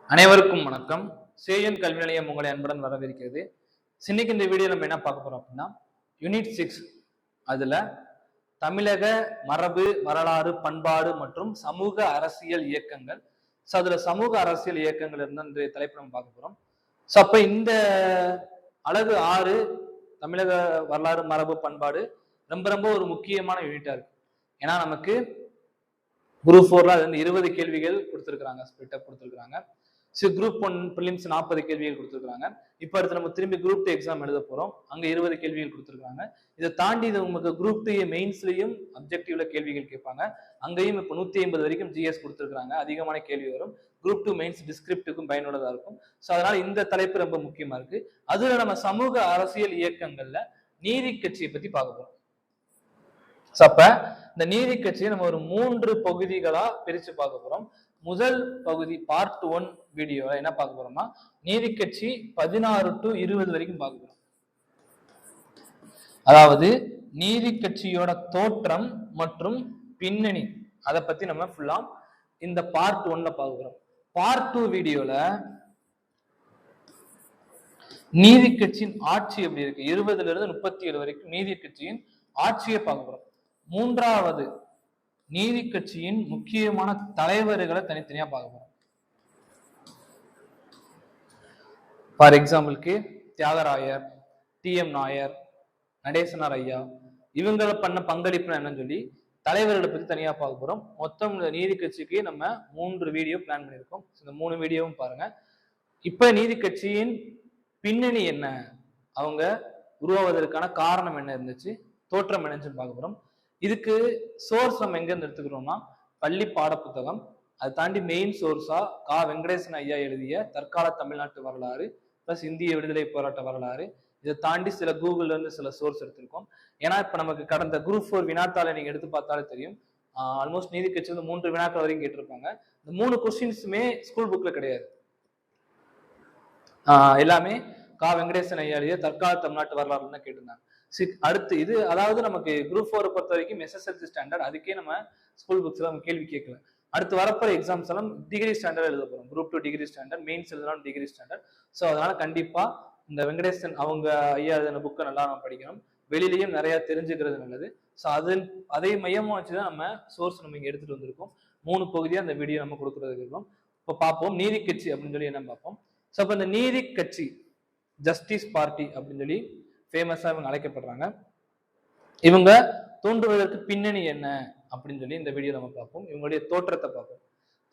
அனைவருக்கும் வணக்கம். சேயன் கல்வி நிலையம் உங்களை அன்புடன் வரவேற்கிறது. இன்னைக்கு இந்த வீடியோ நம்ம என்ன பார்க்க போறோம் அப்படின்னா, யூனிட் 6 அதுல தமிழக மரபு, வரலாறு, பண்பாடு மற்றும் சமூக அரசியல் இயக்கங்கள். அதுல சமூக அரசியல் இயக்கங்கள் இருந்து தலைப்பு நம்ம பார்க்க போறோம். அப்ப இந்த அலகு 6 தமிழக வரலாறு, மரபு, பண்பாடு ரொம்ப ரொம்ப ஒரு முக்கியமான யூனிட்டா இருக்கு. ஏன்னா நமக்கு குரூப் 4ல அது வந்து 20 கேள்விகள் கொடுத்துருக்காங்க, ஸ்பிளிட் அப் கொடுத்துருக்காங்க. குரூப் 1 பிலிம்ஸ் 40 கேள்விகள் கொடுத்துருக்காங்க. இப்ப அடுத்து நம்ம திரும்பி குரூப் 2 எக்ஸாம் எழுத போறோம். அங்க 20 கேள்விகள் கொடுத்துருக்காங்க. இதை தாண்டி இது உங்களுக்கு குரூப் 2 மெயின்ஸ்லயும் அப்ஜெக்டிவ்ல கேள்விகள் கேட்பாங்க. அங்கேயும் இப்ப 150 வரைக்கும் ஜிஎஸ் கொடுத்துருக்காங்க. அதிகமான கேள்வி வரும். குரூப் 2 மெயின்ஸ் டிஸ்கிரிப்டுக்கும் பயனுள்ளதா இருக்கும். அதனால இந்த தலைப்பு ரொம்ப முக்கியமா இருக்கு. அதுல நம்ம சமூக அரசியல் இயக்கங்கள்ல நீதி கட்சியை பத்தி பார்க்க போறோம். அப்ப இந்த நீதி கட்சியை நம்ம ஒரு 3 பகுதிகளா பிரிச்சு பார்க்க போறோம். முதல் பகுதி பார்ட் 1 வீடியோல என்ன பார்க்க போறோம்னா, நீதி கட்சி 16 to 20 வரைக்கும் பார்க்க போறோம். அதாவது நீதி கட்சியோட தோற்றம் மற்றும் பின்னணி அதை பத்தி நம்ம ஃபுல்லா இந்த பார்ட் 1ல பார்க்க போறோம். பார்ட் 2 வீடியோல நீதி கட்சியின் ஆட்சி எப்படி இருக்கு, 20ல இருந்து 37 வரைக்கும் நீதி கட்சியின் ஆட்சியை பார்க்க போறோம். மூன்றாவது நீதி கட்சியின் முக்கியமான தலைவர்களை தனித்தனியா பார்க்க போறோம். ஃபார் எக்ஸாம்பிளுக்கு தியாகராயர், டி.எம். நாயர், நடேசனார் ஐயா, இவங்களை பண்ண பங்களிப்பு என்னன்னு சொல்லி தலைவர்களை பத்தி தனியா பார்க்க போறோம். மொத்தம் இந்த நீதி கட்சிக்கு நம்ம 3 வீடியோ பிளான் பண்ணியிருக்கோம். இந்த 3 வீடியோவும் பாருங்க. இப்ப நீதி கட்சியின் பின்னணி என்ன, அவங்க உருவாவதற்கான காரணம் என்ன இருந்துச்சு, தோற்றம் என்னன்னு பார்க்க போறோம். இதுக்கு சோர்ஸ் நம்ம எங்க இருந்து எடுத்துக்கிறோம்னா, பள்ளி பாட புத்தகம். அதை தாண்டி மெயின் சோர்ஸா வெங்கடேசன் ஐயா எழுதிய தற்கால தமிழ்நாட்டு வரலாறு பிளஸ் இந்திய விடுதலை போராட்ட வரலாறு. இதை தாண்டி சில கூகுள்ல இருந்து சில சோர்ஸ் எடுத்திருக்கோம். ஏன்னா இப்ப நமக்கு கடந்த குரூப் 4 வினாத்தாளை நீங்க எடுத்து பார்த்தாலே தெரியும். ஆல்மோஸ்ட் நீதி கட்சி வந்து 3 வினாக்கள் வரைக்கும் கேட்டிருப்பாங்க. இந்த 3 கொஸ்டின்ஸுமே ஸ்கூல் புக்ல கிடையாது. எல்லாமே வெங்கடேசன் ஐயா எழுதிய தற்கால தமிழ்நாட்டு வரலாறு தான் கேட்டிருந்தாங்க. அடுத்து இது அதாவது நமக்கு குரூப் 4 பொறுத்த வரைக்கும் எஸ்எஸ்எல்சி ஸ்டாண்டர்ட், அதுக்கே நம்ம ஸ்கூல் புக்ஸ்ல நம்ம கேள்வி கேட்கல. அடுத்து வரப்போற எக்ஸாம்ஸ் எல்லாம் டிகிரி ஸ்டாண்டர்ட் எழுத போறோம். குரூப் 2 டிகிரி ஸ்டாண்டர்ட், மெயின்ஸ் எழுதலாம் டிகிரி ஸ்டாண்டர்ட். ஸோ அதனால கண்டிப்பா இந்த வெங்கடேசன் அவங்க ஐயா எழுதின புக்கை நல்லா நம்ம படிக்கணும். வெளியிலையும் நிறைய தெரிஞ்சுக்கிறது நல்லது. ஸோ அதை மையமா வச்சுதான் நம்ம சோர்ஸ் நம்ம இங்க எடுத்துட்டு வந்திருக்கோம். 3 பகுதியா அந்த வீடியோ நம்ம கொடுக்கறதுக்கு இருக்கோம். இப்போ பார்ப்போம் நீதி கட்சி அப்படின்னு சொல்லி என்ன பார்ப்போம். ஸோ அப்ப இந்த நீதி கட்சி ஜஸ்டிஸ் பார்ட்டி அப்படின்னு சொல்லி ஃபேமஸா இவங்க அழைக்கப்படுறாங்க. இவங்க தோன்றுவதற்கு பின்னணி என்ன அப்படின்னு சொல்லி இந்த வீடியோ நம்ம பார்ப்போம். இவங்களுடைய தோற்றத்தை பார்ப்போம்.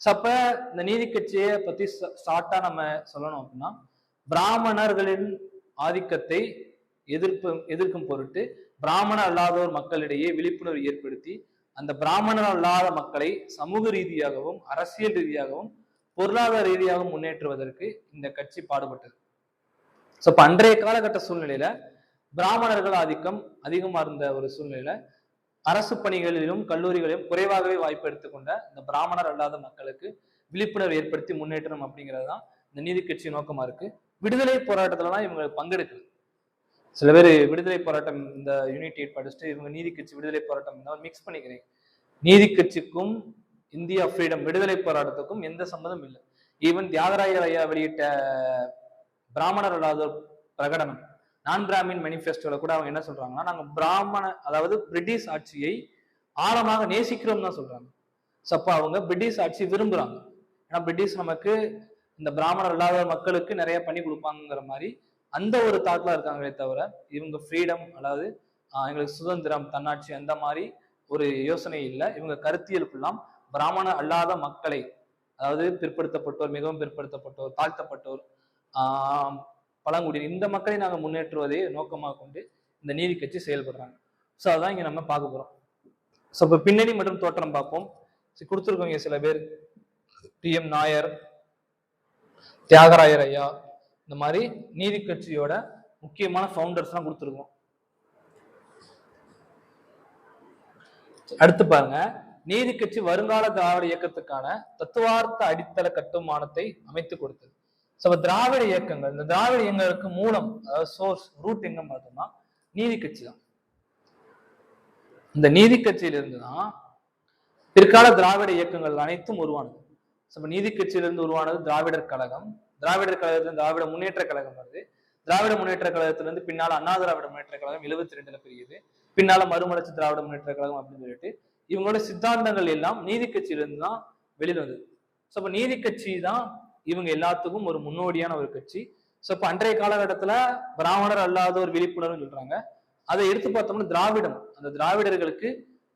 அப்ப இந்த நீதி கட்சியை பத்தி ஷார்ட்டா நம்ம சொல்லணும் அப்படின்னா, பிராமணர்களின் ஆதிக்கத்தை எதிர்க்கும் பொருட்டு பிராமணர் அல்லாதோர் மக்களிடையே விழிப்புணர்வு ஏற்படுத்தி அந்த பிராமணர் அல்லாத மக்களை சமூக ரீதியாகவும் அரசியல் ரீதியாகவும் பொருளாதார ரீதியாகவும் முன்னேற்றுவதற்கு இந்த கட்சி பாடுபட்டது. இப்ப அன்றைய காலகட்ட சூழ்நிலையில பிராமணர்கள் ஆதிக்கம் அதிகமா இருந்த ஒரு சூழ்நிலையில அரசு பணிகளிலும் கல்லூரிகளிலும் குறைவாகவே வாய்ப்பு எடுத்துக்கொண்ட இந்த பிராமணர் அல்லாத மக்களுக்கு விழிப்புணர்வு ஏற்படுத்தி முன்னேற்றம் அப்படிங்கிறது தான் இந்த நீதி கட்சி நோக்கமா இருக்கு. விடுதலை போராட்டத்துலதான் இவங்க பங்கெடுக்குது. சில பேர் விடுதலை போராட்டம் இந்த யூனிட் 8 படிச்சுட்டு இவங்க நீதி கட்சி விடுதலை போராட்டம் மிக்ஸ் பண்ணிக்கிறீங்க. நீதி கட்சிக்கும் இந்தியா ஃப்ரீடம் விடுதலை போராட்டத்துக்கும் எந்த சம்மதம் இல்லை. ஈவன் தியாகராயர் ஐயா வெளியிட்ட பிராமணர் அல்லாத பிரகடனம், நான் பிராமின் மேனிஃபெஸ்டோல கூட அவங்க என்ன சொல்றாங்கன்னா, நாங்க அதாவது பிரிட்டிஷ் ஆட்சியை ஆழமாக நேசிக்கிறோம் தான் சொல்றாங்க. அப்ப அவங்க பிரிட்டிஷ் ஆட்சி விரும்புறாங்க. ஏன்னா பிரிட்டிஷ் நமக்கு இந்த பிராமணர் இல்லாத மக்களுக்கு நிறைய பண்ணி கொடுப்பாங்கிற மாதிரி அந்த ஒரு தாட்ல இருக்காங்களே தவிர, இவங்க ஃப்ரீடம் அதாவது எங்களுக்கு சுதந்திரம், தன்னாட்சி அந்த மாதிரி ஒரு யோசனை இல்லை. இவங்க கருத்தியல் ஃபுல்லாம் பிராமணர் அல்லாத மக்களை, அதாவது பிற்படுத்தப்பட்டோர், மிகவும் பிற்படுத்தப்பட்டோர், தாழ்த்தப்பட்டோர், பழங்குடியினர், இந்த மக்களை நாங்கள் முன்னேற்றுவதை நோக்கமாக கொண்டு இந்த நீதி கட்சி செயல்படுறாங்க. ஸோ அதான் இங்க நம்ம பார்க்க போறோம். ஸோ இப்போ பின்னணி மற்றும் தோற்றம் பார்ப்போம். கொடுத்துருக்கோங்க சில பேர், டி.எம். நாயர், தியாகராயர் ஐயா, இந்த மாதிரி நீதி கட்சியோட முக்கியமான ஃபவுண்டர்ஸ் எல்லாம் கொடுத்துருக்கோம். அடுத்து பாருங்க, நீதி கட்சி வருங்கால திராவிட இயக்கத்துக்கான தத்துவார்த்த அடித்தள கட்டுமானத்தை அமைத்து கொடுத்தது. திராவிட இயக்கங்கள், இந்த திராவிட இயக்கங்களுக்கு மூலம், அதாவது சோர்ஸ் ரூட் எங்க பார்த்தோம்னா நீதி கட்சி தான். இந்த நீதி கட்சியிலிருந்து தான் பிற்கால திராவிட இயக்கங்கள் அனைத்தும் உருவானது. இப்ப நீதி கட்சியிலிருந்து உருவானது திராவிடர் கழகம். திராவிடர் கழகத்துல திராவிட முன்னேற்ற கழகம் வருது. திராவிட முன்னேற்ற கழகத்திலிருந்து பின்னால அண்ணா திராவிட முன்னேற்ற கழகம் 72ல பிரியுது. பின்னால மறுமலர்ச்சி திராவிட முன்னேற்ற கழகம் அப்படின்னு சொல்லிட்டு இவங்களோட சித்தாந்தங்கள் எல்லாம் நீதி கட்சியிலிருந்து தான் வெளியில வந்தது. ஸோ அப்ப நீதி கட்சி தான் இவங்க எல்லாத்துக்கும் ஒரு முன்னோடியான ஒரு கட்சி. ஸோ இப்ப அன்றைய காலகட்டத்துல பிராமணர் அல்லாத ஒரு விழிப்புணர்வு சொல்றாங்க. அதை எடுத்து பார்த்தோம்னா திராவிடம், அந்த திராவிடர்களுக்கு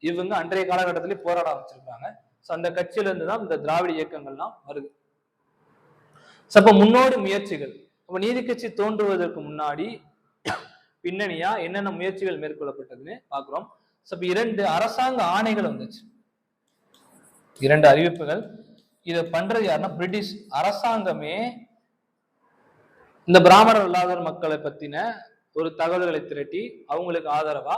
இவங்க அன்றைய காலகட்டத்திலேயே போராட ஆரம்பிச்சிருக்காங்க. ஸோ அந்த கட்சியில இருந்து தான் இந்த திராவிட இயக்கங்கள்லாம் வருது. ஸோ அப்ப முன்னோடி முயற்சிகள், அப்ப நீதி கட்சி தோன்றுவதற்கு முன்னாடி பின்னணியா என்னென்ன முயற்சிகள் மேற்கொள்ளப்பட்டதுன்னு பாக்குறோம். இப்ப 2 அரசாங்க ஆணைகள் வந்துச்சு, 2 அறிவிப்புகள். இத பண்றது யாருன்னா பிரிட்டிஷ் அரசாங்கமே இந்த பிராமணர் அல்லாத மக்களை பத்தின ஒரு தகவல்களை திரட்டி அவங்களுக்கு ஆதரவா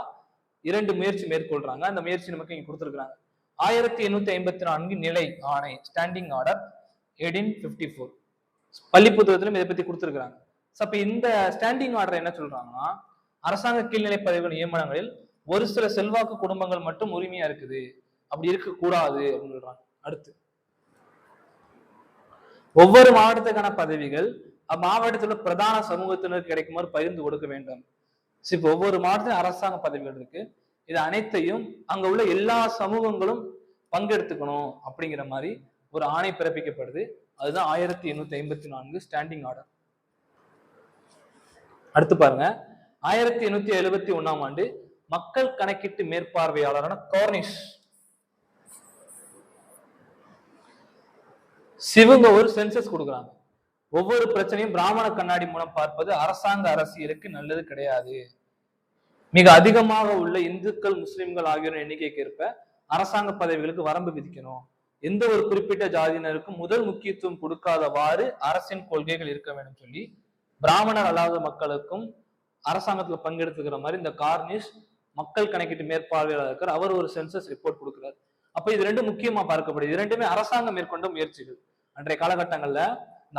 2 முயற்சி மேற்கொள்றாங்க. அந்த முயற்சி நமக்கு இங்க கொடுத்திருக்காங்க. 1854 நிலை ஆணை, ஸ்டாண்டிங் ஆர்டர் 1854 பள்ளி புத்தகத்திலும் இதை பத்தி கொடுத்திருக்காங்க. அப்ப இந்த ஸ்டாண்டிங் ஆர்டர் என்ன சொல்றாங்கன்னா, அரசாங்க கீழ்நிலை பதவி நியமனங்களில் ஒரு சில செல்வாக்கு குடும்பங்கள் மட்டும் உரிமையா இருக்குது, அப்படி இருக்க கூடாது அப்படின்னு சொல்றாங்க. அடுத்து ஒவ்வொரு மாவட்டத்துக்கான பதவிகள் அம்மாவட்டத்துல பிரதான சமூகத்தினருக்கு கிடைக்குமாறு பகிர்ந்து கொடுக்க வேண்டும். இப்ப ஒவ்வொரு மாவட்டத்திலும் அரசாங்க பதவிகள் இருக்கு, இது அனைத்தையும் அங்க உள்ள எல்லா சமூகங்களும் பங்கெடுத்துக்கணும் அப்படிங்கிற மாதிரி ஒரு ஆணை பிறப்பிக்கப்படுது. அதுதான் 1854 ஸ்டாண்டிங் ஆர்டர். அடுத்து பாருங்க, 1871ஆம் ஆண்டு மக்கள் கணக்கீட்டு மேற்பார்வையாளரான கார்னிஷ் சிவங்க ஒரு சென்சஸ் கொடுக்குறாங்க. ஒவ்வொரு பிரச்சனையும் பிராமண கண்ணாடி மூலம் பார்ப்பது அரசாங்க அரசியலுக்கு நல்லது கிடையாது. மிக அதிகமாக உள்ள இந்துக்கள், முஸ்லிம்கள் ஆகியோரின் எண்ணிக்கைக்கு ஏற்ப அரசாங்க பதவிகளுக்கு வரம்பு விதிக்கணும். எந்த ஒரு குறிப்பிட்ட ஜாதியினருக்கும் முதல் முக்கியத்துவம் கொடுக்காதவாறு அரசின் கொள்கைகள் இருக்க வேண்டும் சொல்லி பிராமணர் அல்லாத மக்களுக்கும் அரசாங்கத்துல பங்கெடுத்துக்கிற மாதிரி இந்த கார்னிஷ் மக்கள் கணக்கீட்டு மேற்பார்வையாளர் இருக்கார். அவர் ஒரு சென்சஸ் ரிப்போர்ட் கொடுக்கிறார். அப்ப இது 2 முக்கியமா பார்க்கப்படுது. 2மே அரசாங்கம் மேற்கொண்ட முயற்சிகள். அன்றைய காலகட்டங்கள்ல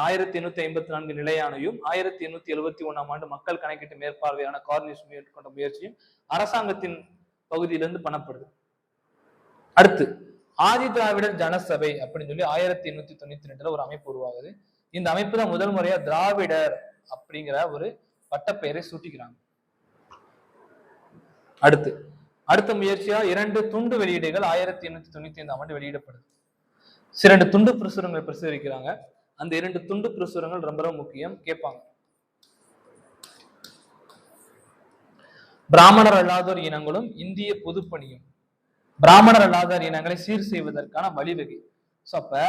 1854 நிலையானையும் 1871ஆம் ஆண்டு மக்கள் கணக்கீட்டு மேற்பார்வையான கார்னிஷ் மேற்கொண்ட முயற்சியும் அரசாங்கத்தின் பகுதியிலிருந்து பண்ணப்படுது. அடுத்து ஆதி திராவிடர் ஜனசபை அப்படின்னு சொல்லி 1892 ஒரு அமைப்பு உருவாகுது. இந்த அமைப்பு தான் முதல் முறையா திராவிடர் அப்படிங்கிற ஒரு பட்டப்பெயரை சூட்டிக்கிறாங்க. அடுத்த முயற்சியா 2 துண்டு வெளியீடுகள் 1895ஆம் ஆண்டு வெளியிடப்படுது. 2 துண்டு பிரசுரங்களை பிரசுரிக்கிறாங்க. அந்த 2 துண்டு பிரசுரங்கள் ரொம்ப ரொம்ப முக்கியம், கேட்பாங்க. பிராமணர் அல்லாதோர் இனங்களும் இந்திய பொதுப்பணியும், பிராமணர் அல்லாதார் இனங்களை சீர் செய்வதற்கான வழிவகை. சோ அப்ப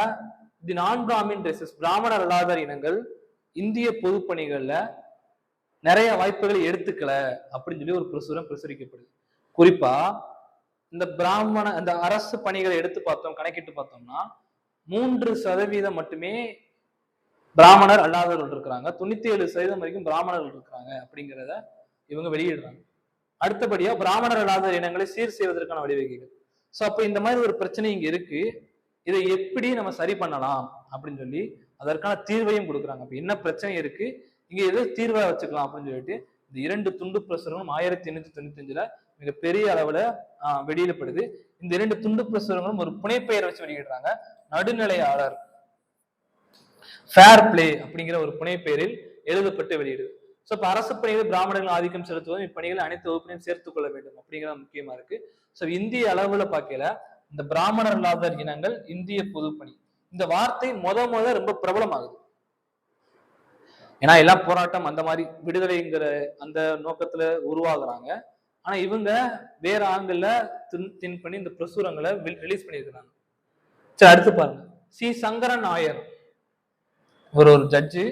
தி நான் பிராமின் ரேசஸ், பிராமணர் அல்லாதார் இனங்கள் இந்திய பொதுப்பணிகள்ல நிறைய வாய்ப்புகளை எடுத்துக்கல அப்படின்னு சொல்லி ஒரு பிரசுரம் பிரசுரிக்கப்படுது. குறிப்பா இந்த அரசு பணிகளை எடுத்து பார்த்தோம், கணக்கிட்டு பார்த்தோம்னா 3% மட்டுமே பிராமணர் அல்லாதவர்கள் இருக்கிறாங்க, 97% வரைக்கும் பிராமணர்கள் இருக்கிறாங்க அப்படிங்கிறத இவங்க வெளியிடுறாங்க. அடுத்தபடியா பிராமணர் அல்லாத இனங்களை சீர் செய்வதற்கான வழிவகைகள். சோ அப்ப இந்த மாதிரி ஒரு பிரச்சனை இங்க இருக்கு, இதை எப்படி நம்ம சரி பண்ணலாம் அப்படின்னு சொல்லி அதற்கான தீர்வையும் கொடுக்குறாங்க. அப்ப என்ன பிரச்சனை இருக்கு, இங்க எது தீர்வா வச்சுக்கலாம் அப்படின்னு சொல்லிட்டு இந்த 2 துண்டு பிரசுரங்களும் 1895ல மிகப்பெரிய அளவுல வெளியிடப்படுது. இந்த 2 துண்டு பிரசுரங்களும் ஒரு புனைப்பெயரை வச்சு வெளியிடுறாங்க. நடுநிலையாளர், ஃபேர் பிளே அப்படிங்கிற ஒரு புனைப்பெயரில் எழுதப்பட்டு வெளியிடுது. சோ இப்ப அரசு பணிகளில் பிராமணர்கள் ஆதிக்கம் செலுத்துவதும் இப்பணிகள் அனைத்து வகுப்பினையும் சேர்த்துக் கொள்ள வேண்டும் அப்படிங்கிறது முக்கியமா இருக்கு. சோ இந்திய அளவுல பார்க்கல இந்த பிராமணர் அல்லாத இனங்கள் இந்திய பொதுப்பணி, இந்த வார்த்தை முத ரொம்ப பிரபலமாகுது. ஏன்னா எல்லாம் போராட்டம் அந்த மாதிரி விடுதலைங்கிற அந்த நோக்கத்துல உருவாகுறாங்க. ஆனா இவங்க வேற ஆங்கிள் தின் பண்ணி இந்த பிரசுரங்களை ரிலீஸ் பண்ணியிருக்கிறாங்க. சரி, அடுத்து பாருங்க, சி சங்கரன் நாயர் ஒரு ஜட்ஜு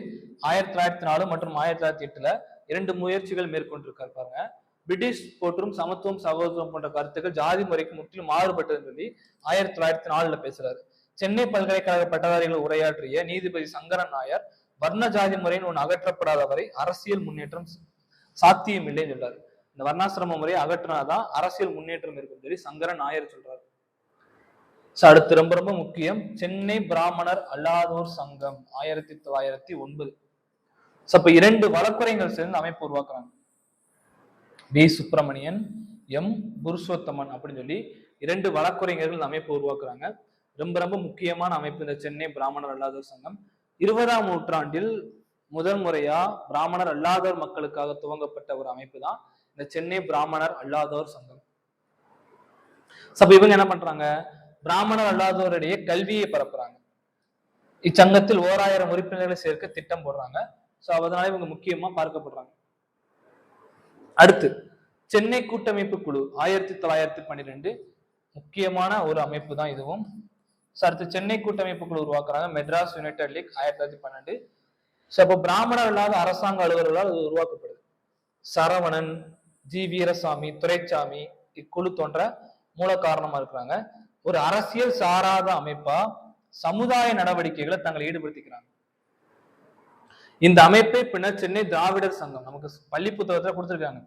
1904 மற்றும் 1908ல 2 முயற்சிகள் மேற்கொண்டிருக்காரு பாருங்க. பிரிட்டிஷ் போற்றும் சமத்துவம் சகோதரம் போன்ற கருத்துக்கள் ஜாதி முறைக்கு முற்றிலும் மாறுபட்டதுன்னு சொல்லி 1904ல பேசுறாரு. சென்னை பல்கலைக்கழக பட்டதாரிகள் உரையாற்றிய நீதிபதி சங்கரன் நாயர் வர்ண ஜாதி முறைன்னு ஒண்ணு அகற்றப்படாத வரை அரசியல் முன்னேற்றம் சாத்தியம் இல்லைன்னு சொல்றாரு. இந்த வர்ணாசிரம முறையை அகற்றினாதான் அரசியல் முன்னேற்றம் இருக்குன்னு சொல்லி சங்கரன் நாயர் சொல்றாரு. அடுத்து ரொம்ப ரொம்ப முக்கியம், சென்னை பிராமணர் அல்லாதோர் சங்கம் 1909. அப்ப 2 வழக்குரைஞர்கள் சேர்ந்து அமைப்பு உருவாக்குறாங்க. பி சுப்பிரமணியன், எம் புருஷோத்தமன் அப்படின்னு சொல்லி 2 வழக்குரைஞர்கள் அமைப்பு உருவாக்குறாங்க. ரொம்ப ரொம்ப முக்கியமான அமைப்பு இந்த சென்னை பிராமணர் அல்லாதோர் சங்கம். 20ஆம் நூற்றாண்டில் முதல் முறையா பிராமணர் அல்லாதோர் மக்களுக்காக துவங்கப்பட்ட ஒரு அமைப்பு தான் இந்த சென்னை பிராமணர் அல்லாதோர் சங்கம். அப்ப இவங்க என்ன பண்றாங்க, பிராமணர் அல்லாதோருடைய கல்வியை பரப்புறாங்க. இச்சங்கத்தில் 1000 உறுப்பினர்களை சேர்க்க திட்டம் போடுறாங்க. சோ அதனால இவங்க முக்கியமா பார்க்கப்படுறாங்க. அடுத்து சென்னை கூட்டமைப்பு குழு 1912 முக்கியமான ஒரு அமைப்பு தான் இதுவும். அடுத்து சென்னை கூட்டமைப்பு குழு உருவாக்குறாங்க. Madras united league 1912. அப்போ பிராமணர் அல்லாத அரசாங்க அலுவலர்களால் அது உருவாக்கப்படுது. சரவணன், ஜி வீரசாமி, துரைசாமி இக்குழு தோன்ற மூல காரணமா இருக்கிறாங்க. ஒரு அரசியல் சாராத அமைப்பா சமுதாய நடவடிக்கைகளை தங்களை ஈடுபடுத்திக்கிறாங்க. இந்த அமைப்பை பின்னர் சென்னை திராவிடர் சங்கம், நமக்கு பள்ளி புத்தகத்துல கொடுத்திருக்காங்க,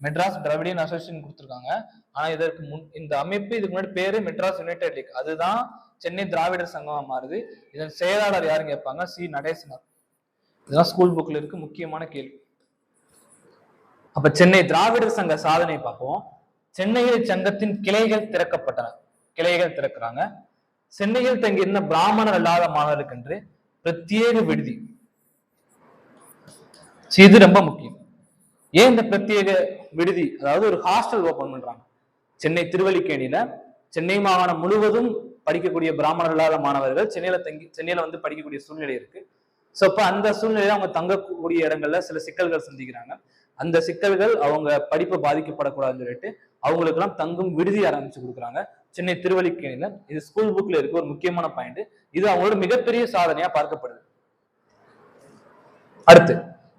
மெட்ராஸ் திராவிடியன் அசோசியேஷன் கொடுத்திருக்காங்க. ஆனா இதற்கு இந்த அமைப்பு இதுக்கு முன்னாடி பேரு மெட்ராஸ் யுனைடெட் லீக், அதுதான் சென்னை திராவிடர் சங்கமா மாறுது. இதன் செயலாளர் யாருன்னு கேட்பாங்க, சி நடேசனார். இதுதான் ஸ்கூல் புக்ல இருக்கு முக்கியமான கேள்வி. அப்ப சென்னை திராவிடர் சங்க சாதனை பார்ப்போம். சென்னையில் சங்கத்தின் கிளைகள் திறக்கப்பட்டன. கிளைகள் திறக்கிறாங்க. சென்னையில் தங்கியிருந்த பிராமணர் அல்லாத மாணவர்களுக்கு என்று பிரத்யேக விடுதி. இது ரொம்ப முக்கியம். ஏன் இந்த பிரத்யேக விடுதி, அதாவது ஒரு ஹாஸ்டல் ஓபன் பண்றாங்க சென்னை திருவல்லிக்கேணியில. சென்னை மாகாணம் முழுவதும் படிக்கக்கூடிய பிராமணர் இல்லாத மாணவர்கள் சென்னையில வந்து படிக்கக்கூடிய சூழ்நிலை இருக்கு. சோ அப்ப அந்த சூழ்நிலையில அவங்க தங்கக்கூடிய இடங்கள்ல சில சிக்கல்கள் சந்திக்கிறாங்க. அந்த சிக்கல்கள் அவங்க படிப்பு பாதிக்கப்படக்கூடாதுன்னு சொல்லிட்டு அவங்களுக்கு எல்லாம் தங்கும் விடுதி ஆரம்பிச்சு கொடுக்குறாங்க சென்னை திருவல்லிக்கேணியில. இது ஸ்கூல் புக்ல இருக்கு ஒரு முக்கியமான பாயிண்ட். இது அவங்களோட மிகப்பெரிய சாதனையா பார்க்கப்படுது. அடுத்து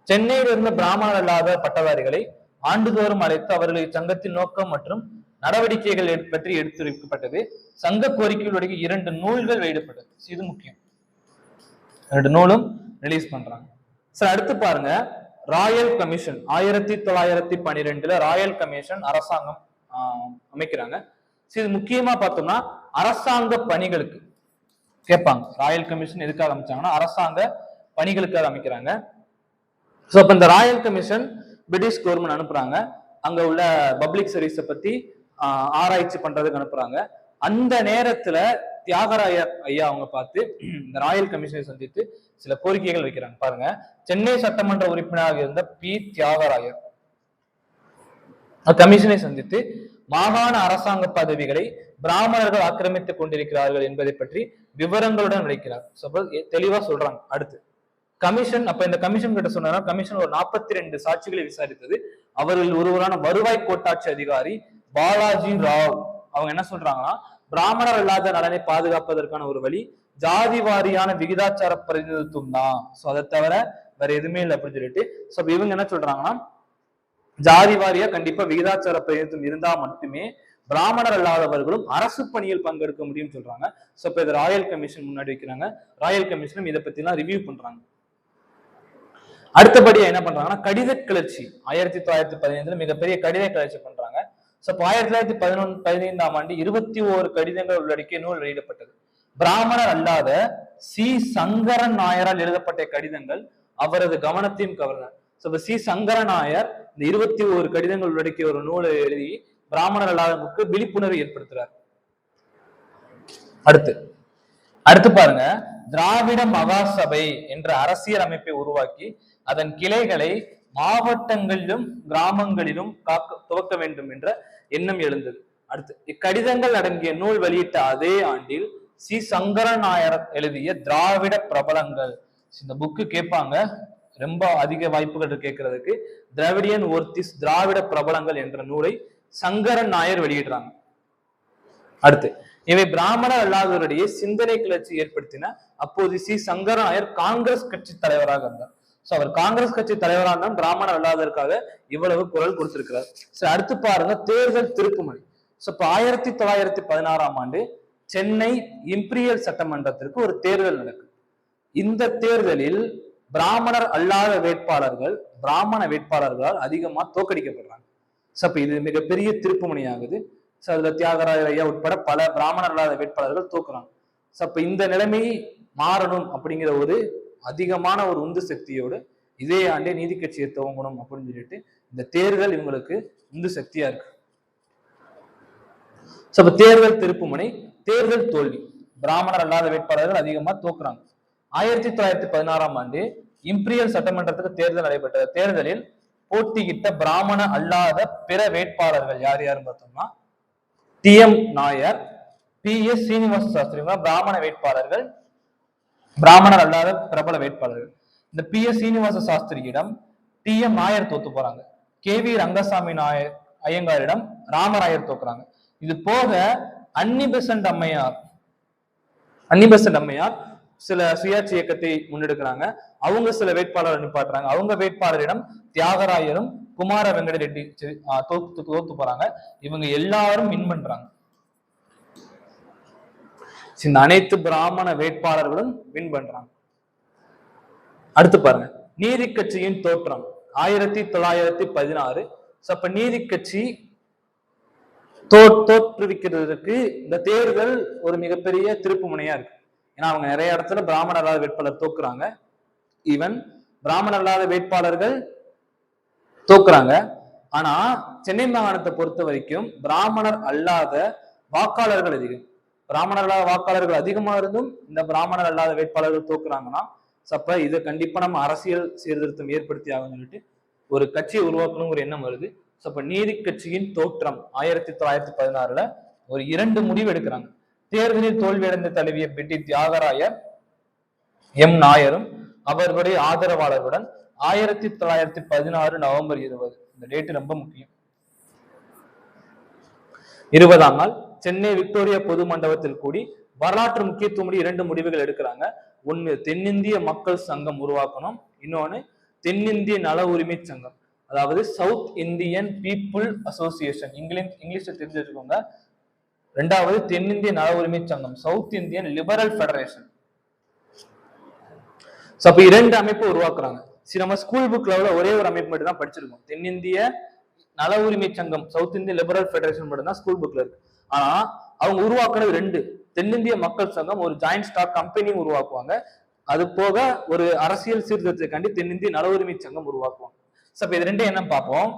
சென்னையில் இருந்த பிராமணர் அல்லாத பட்டதாரிகளை ஆண்டுதோறும் அழைத்து அவர்களை சங்கத்தின் நோக்கம் மற்றும் நடவடிக்கைகள் பற்றி எடுத்துரைக்கப்பட்டது. சங்க கோரிக்கைகளுடைய 2 நூல்கள் வெளியிடப்பட்டது. இது முக்கியம். 2 நூலும் ரிலீஸ் பண்றாங்க. சார் அடுத்து பாருங்க, ராயல் கமிஷன் 1912 ராயல் கமிஷன் அரசாங்கம் அமைக்கிறாங்க. இது முக்கியமா பார்த்தோம்னா அரசாங்க பணிகளுக்கு கேட்பாங்க. ராயல் கமிஷன் எதுக்காக அமைச்சாங்கன்னா அரசாங்க பணிகளுக்காக அமைக்கிறாங்க. சோ அப்ப இந்த ராயல் கமிஷன் பிரிட்டிஷ் கவர்மெண்ட் அனுப்புறாங்க. அங்க உள்ள பப்ளிக் சர்வீஸை பத்தி ஆராய்ச்சி பண்றதுக்கு அனுப்புறாங்க. அந்த நேரத்துல தியாகராயர் ஐயா அவங்க பார்த்து இந்த ராயல் கமிஷனை சந்தித்து சில கோரிக்கைகள் வைக்கிறாங்க. பாருங்க, சென்னை சட்டமன்ற உறுப்பினராக இருந்த பி தியாகராயர் கமிஷனை சந்தித்து மாகாண அரசாங்க பதவிகளை பிராமணர்கள் ஆக்கிரமித்துக் கொண்டிருக்கிறார்கள் என்பதை பற்றி விவரங்களுடன் விளைக்கிறார். தெளிவா சொல்றாங்க. அடுத்து கமிஷன், அப்ப இந்த கமிஷன் கிட்ட சொன்னா கமிஷன் ஒரு 42 சாட்சிகளை விசாரித்தது. அவர்கள் ஒருவரான வருவாய் கோட்டாட்சி அதிகாரி பாலாஜி ராவ் அவங்க என்ன சொல்றாங்கன்னா, பிராமணர் இல்லாத நலனை பாதுகாப்பதற்கான ஒரு வழி ஜாதி வாரியான விகிதாச்சார பிரதிநிதித்துவம் தான். சோ அதை தவிர வேற எதுவுமே இல்லை அப்படின்னு சொல்லிட்டு இவங்க என்ன சொல்றாங்கன்னா, ஜாதி வாரியா கண்டிப்பா விகிதாச்சார பிரதிநிதித்துவம் இருந்தா மட்டுமே பிராமணர் அல்லாதவர்களும் அரசு பணியில் பங்கெடுக்க முடியும் சொல்றாங்க. சோ இப்ப இது ராயல் கமிஷன் முன்னாடி வைக்கிறாங்க. ராயல் கமிஷனும் இதை பத்தி எல்லாம் ரிவ்யூ பண்றாங்க. அடுத்தபடியா என்ன பண்றாங்கன்னா, கடித கிளர்ச்சி 1915 மிகப்பெரிய கடித கிளர்ச்சி பண்றாங்க. சோ 1915ஆம் ஆண்டு 21 கடிதங்கள் உள்ளடக்கிய நூல் வெளியிடப்பட்டது. பிராமணர் அல்லாத சி சங்கரன் நாயரால் எழுதப்பட்ட கடிதங்கள் அவரது கவனத்தையும் கவர்ந்தன. சி சங்கரன் நாயர் இந்த 21 கடிதங்கள் உள்ளடக்கிய ஒரு நூலை எழுதி பிராமணர் அல்லாதவர்களுக்கு விழிப்புணர்வு ஏற்படுத்துறார். அடுத்து பாருங்க, திராவிட மகாசபை என்ற அரசியல் அமைப்பை உருவாக்கி அதன் கிளைகளை மாவட்டங்களிலும் கிராமங்களிலும் துவக்க வேண்டும் என்ற எண்ணம் எழுந்தது. அடுத்து இக்கடிதங்கள் அடங்கிய நூல் வெளியிட்ட அதே ஆண்டில் சி சங்கரன் நாயர் எழுதிய திராவிட பிரபலங்கள், இந்த புக்கு கேட்பாங்க, ரொம்ப அதிக வாய்ப்புகள் கேட்கறதுக்கு. திராவிடியன் ஒர்த்திஸ் திராவிட பிரபலங்கள் என்ற நூலை சங்கரன் நாயர் வெளியிடுறாங்க. அடுத்து இவை பிராமணர் அல்லாதவருடைய சிந்தனை கிளர்ச்சி ஏற்படுத்தின. அப்போது சி சங்கரன் நாயர் காங்கிரஸ் கட்சி தலைவராக இருந்தார். அவர் காங்கிரஸ் கட்சி தலைவராக பிராமணர் அல்லாததற்காக இவ்வளவு குரல் கொடுத்திருக்கிறார். அடுத்து பாருங்க, தேர்தல் திருப்புமுனை. இப்ப 1916ஆம் ஆண்டு சென்னை இம்பீரியல் சட்டமன்றத்திற்கு ஒரு தேர்தல் நடக்குது. இந்த தேர்தலில் பிராமணர் அல்லாத பிராமண வேட்பாளர்களால் அதிகமா தோற்கடிக்கப்படுறாங்க. அப்ப இது மிகப்பெரிய திருப்புமுனை ஆகுது. அதுல தியாகராயர் ஐயா உட்பட பல பிராமணர் அல்லாத வேட்பாளர்கள் தோக்குறாங்க. அப்ப இந்த நிலைமை மாறணும் அப்படிங்கிற ஒரு அதிகமான ஒரு உந்து சக்தியோடு இதே ஆண்டே நீதி கட்சியை துவங்கணும் அப்படின்னு சொல்லிட்டு இந்த தேர்தல் இவங்களுக்கு உந்து சக்தியா இருக்கு. அப்ப தேர்தல் திருப்புமுனை, தேர்தல் தோல்வி. பிராமணர் அல்லாத வேட்பாளர்கள் அதிகமா தோக்குறாங்க. 1916ஆம் ஆண்டு இம்பீரியல் சட்டமன்றத்துக்கு தேர்தல் நடைபெற்றது. தேர்தலில் போட்டியிட்ட பிராமண அல்லாத பிற வேட்பாளர்கள் யார் யாருன்னு பார்த்தோம்னா டி.எம். நாயர், பி.எஸ். சீனிவாச சாஸ்திரி பிராமண வேட்பாளர்கள், பிராமணர் அல்லாத பிரபல வேட்பாளர்கள். இந்த பி.எஸ். சீனிவாச சாஸ்திரியிடம் டி.எம். நாயர் தோத்து போறாங்க. கே.வி. ரங்கசாமி நாயர் ஐயங்காரிடம் ராமராயர் தோக்குறாங்க. இது போக அன்னிபெசன்ட் அம்மையார் சில சுயாட்சி இயக்கத்தை முன்னெடுக்கிறாங்க. அவங்க சில வேட்பாளர் நிப்பாட்டுறாங்க. அவங்க வேட்பாளரிடம் தியாகராயரும் குமார வெங்கட ரெட்டி தோத்து போறாங்க. இவங்க எல்லாரும் வின் பண்றாங்க. இந்த அனைத்து பிராமண வேட்பாளர்களும் வின் பண்றாங்க. அடுத்து பாருங்க, நீதி கட்சியின் தோற்றம் 1916. அப்ப நீதி கட்சி தோற்றுவிக்கிறதுக்கு இந்த தேர்தல் ஒரு மிகப்பெரிய திருப்பு முனையா இருக்கு. ஏன்னா அவங்க நிறைய இடத்துல பிராமணர் அல்லாத வேட்பாளர் தோக்குறாங்க. ஈவன் பிராமணர் அல்லாத வேட்பாளர்கள் தோக்குறாங்க. ஆனா சென்னை மாகாணத்தை பொறுத்த வரைக்கும் பிராமணர் அல்லாத வாக்காளர்கள் அதிகம். பிராமணர் அல்லாத வாக்காளர்கள் அதிகமா இருந்தும் இந்த பிராமணர் அல்லாத வேட்பாளர்கள் தோக்குறாங்கன்னா அப்ப இதை கண்டிப்பா நம்ம அரசியல் சீர்திருத்தம் ஏற்படுத்தி ஆகும் சொல்லிட்டு ஒரு கட்சியை உருவாக்கணுங்கிற எண்ணம் வருது. அப்ப நீதி கட்சியின் தோற்றம் 1916 ஒரு 2 முடிவு எடுக்கிறாங்க. தேர்தலில் தோல்வியடைந்த தழுவிய பெட்டி தியாகராயர் எம் நாயரும் அவர்களுடைய ஆதரவாளர்களுடன் 1916 நவம்பர் 20, இந்த டேட் ரொம்ப முக்கியம், 20ஆம் நாள் சென்னை விக்டோரியா பொது மண்டபத்தில் கூடி வரலாற்று முக்கியத்துவம் 2 முடிவுகள் எடுக்கிறாங்க. ஒன்னு தென்னிந்திய மக்கள் சங்கம் உருவாக்கணும், இன்னொன்னு தென்னிந்திய நல உரிமை சங்கம், அதாவது சவுத் இந்தியன் பீப்புள் அசோசியேஷன், இங்கிலீஷ்ல தெரிஞ்சு வச்சுக்கோங்க. 2வது தென்னிந்திய நல உரிமை சங்கம், சவுத் இந்தியன் லிபரல் ஃபெடரேஷன். அப்ப 2 அமைப்பு உருவாக்குறாங்க. சரி, நம்ம ஸ்கூல் புக் லெவல்ல ஒரே ஒரு அமைப்பு மட்டும் தான் படிச்சிருக்கோம், தென்னிந்திய நல உரிமை சங்கம், சவுத் இந்திய லிபரல் ஃபெடரேஷன் மட்டும் தான் ஸ்கூல் புக்ல இருக்கு. ஆனா அவங்க உருவாக்குனது 2, தென்னிந்திய மக்கள் சங்கம் ஒரு ஜாயிண்ட் ஸ்டாக் கம்பெனியும் உருவாக்குவாங்க. அது போக ஒரு அரசியல் சீர்திருத்தத்துக்காண்டி தென்னிந்திய நல உரிமை சங்கம் உருவாக்குவாங்க. அப்ப இது 2 என்ன பார்ப்போம்.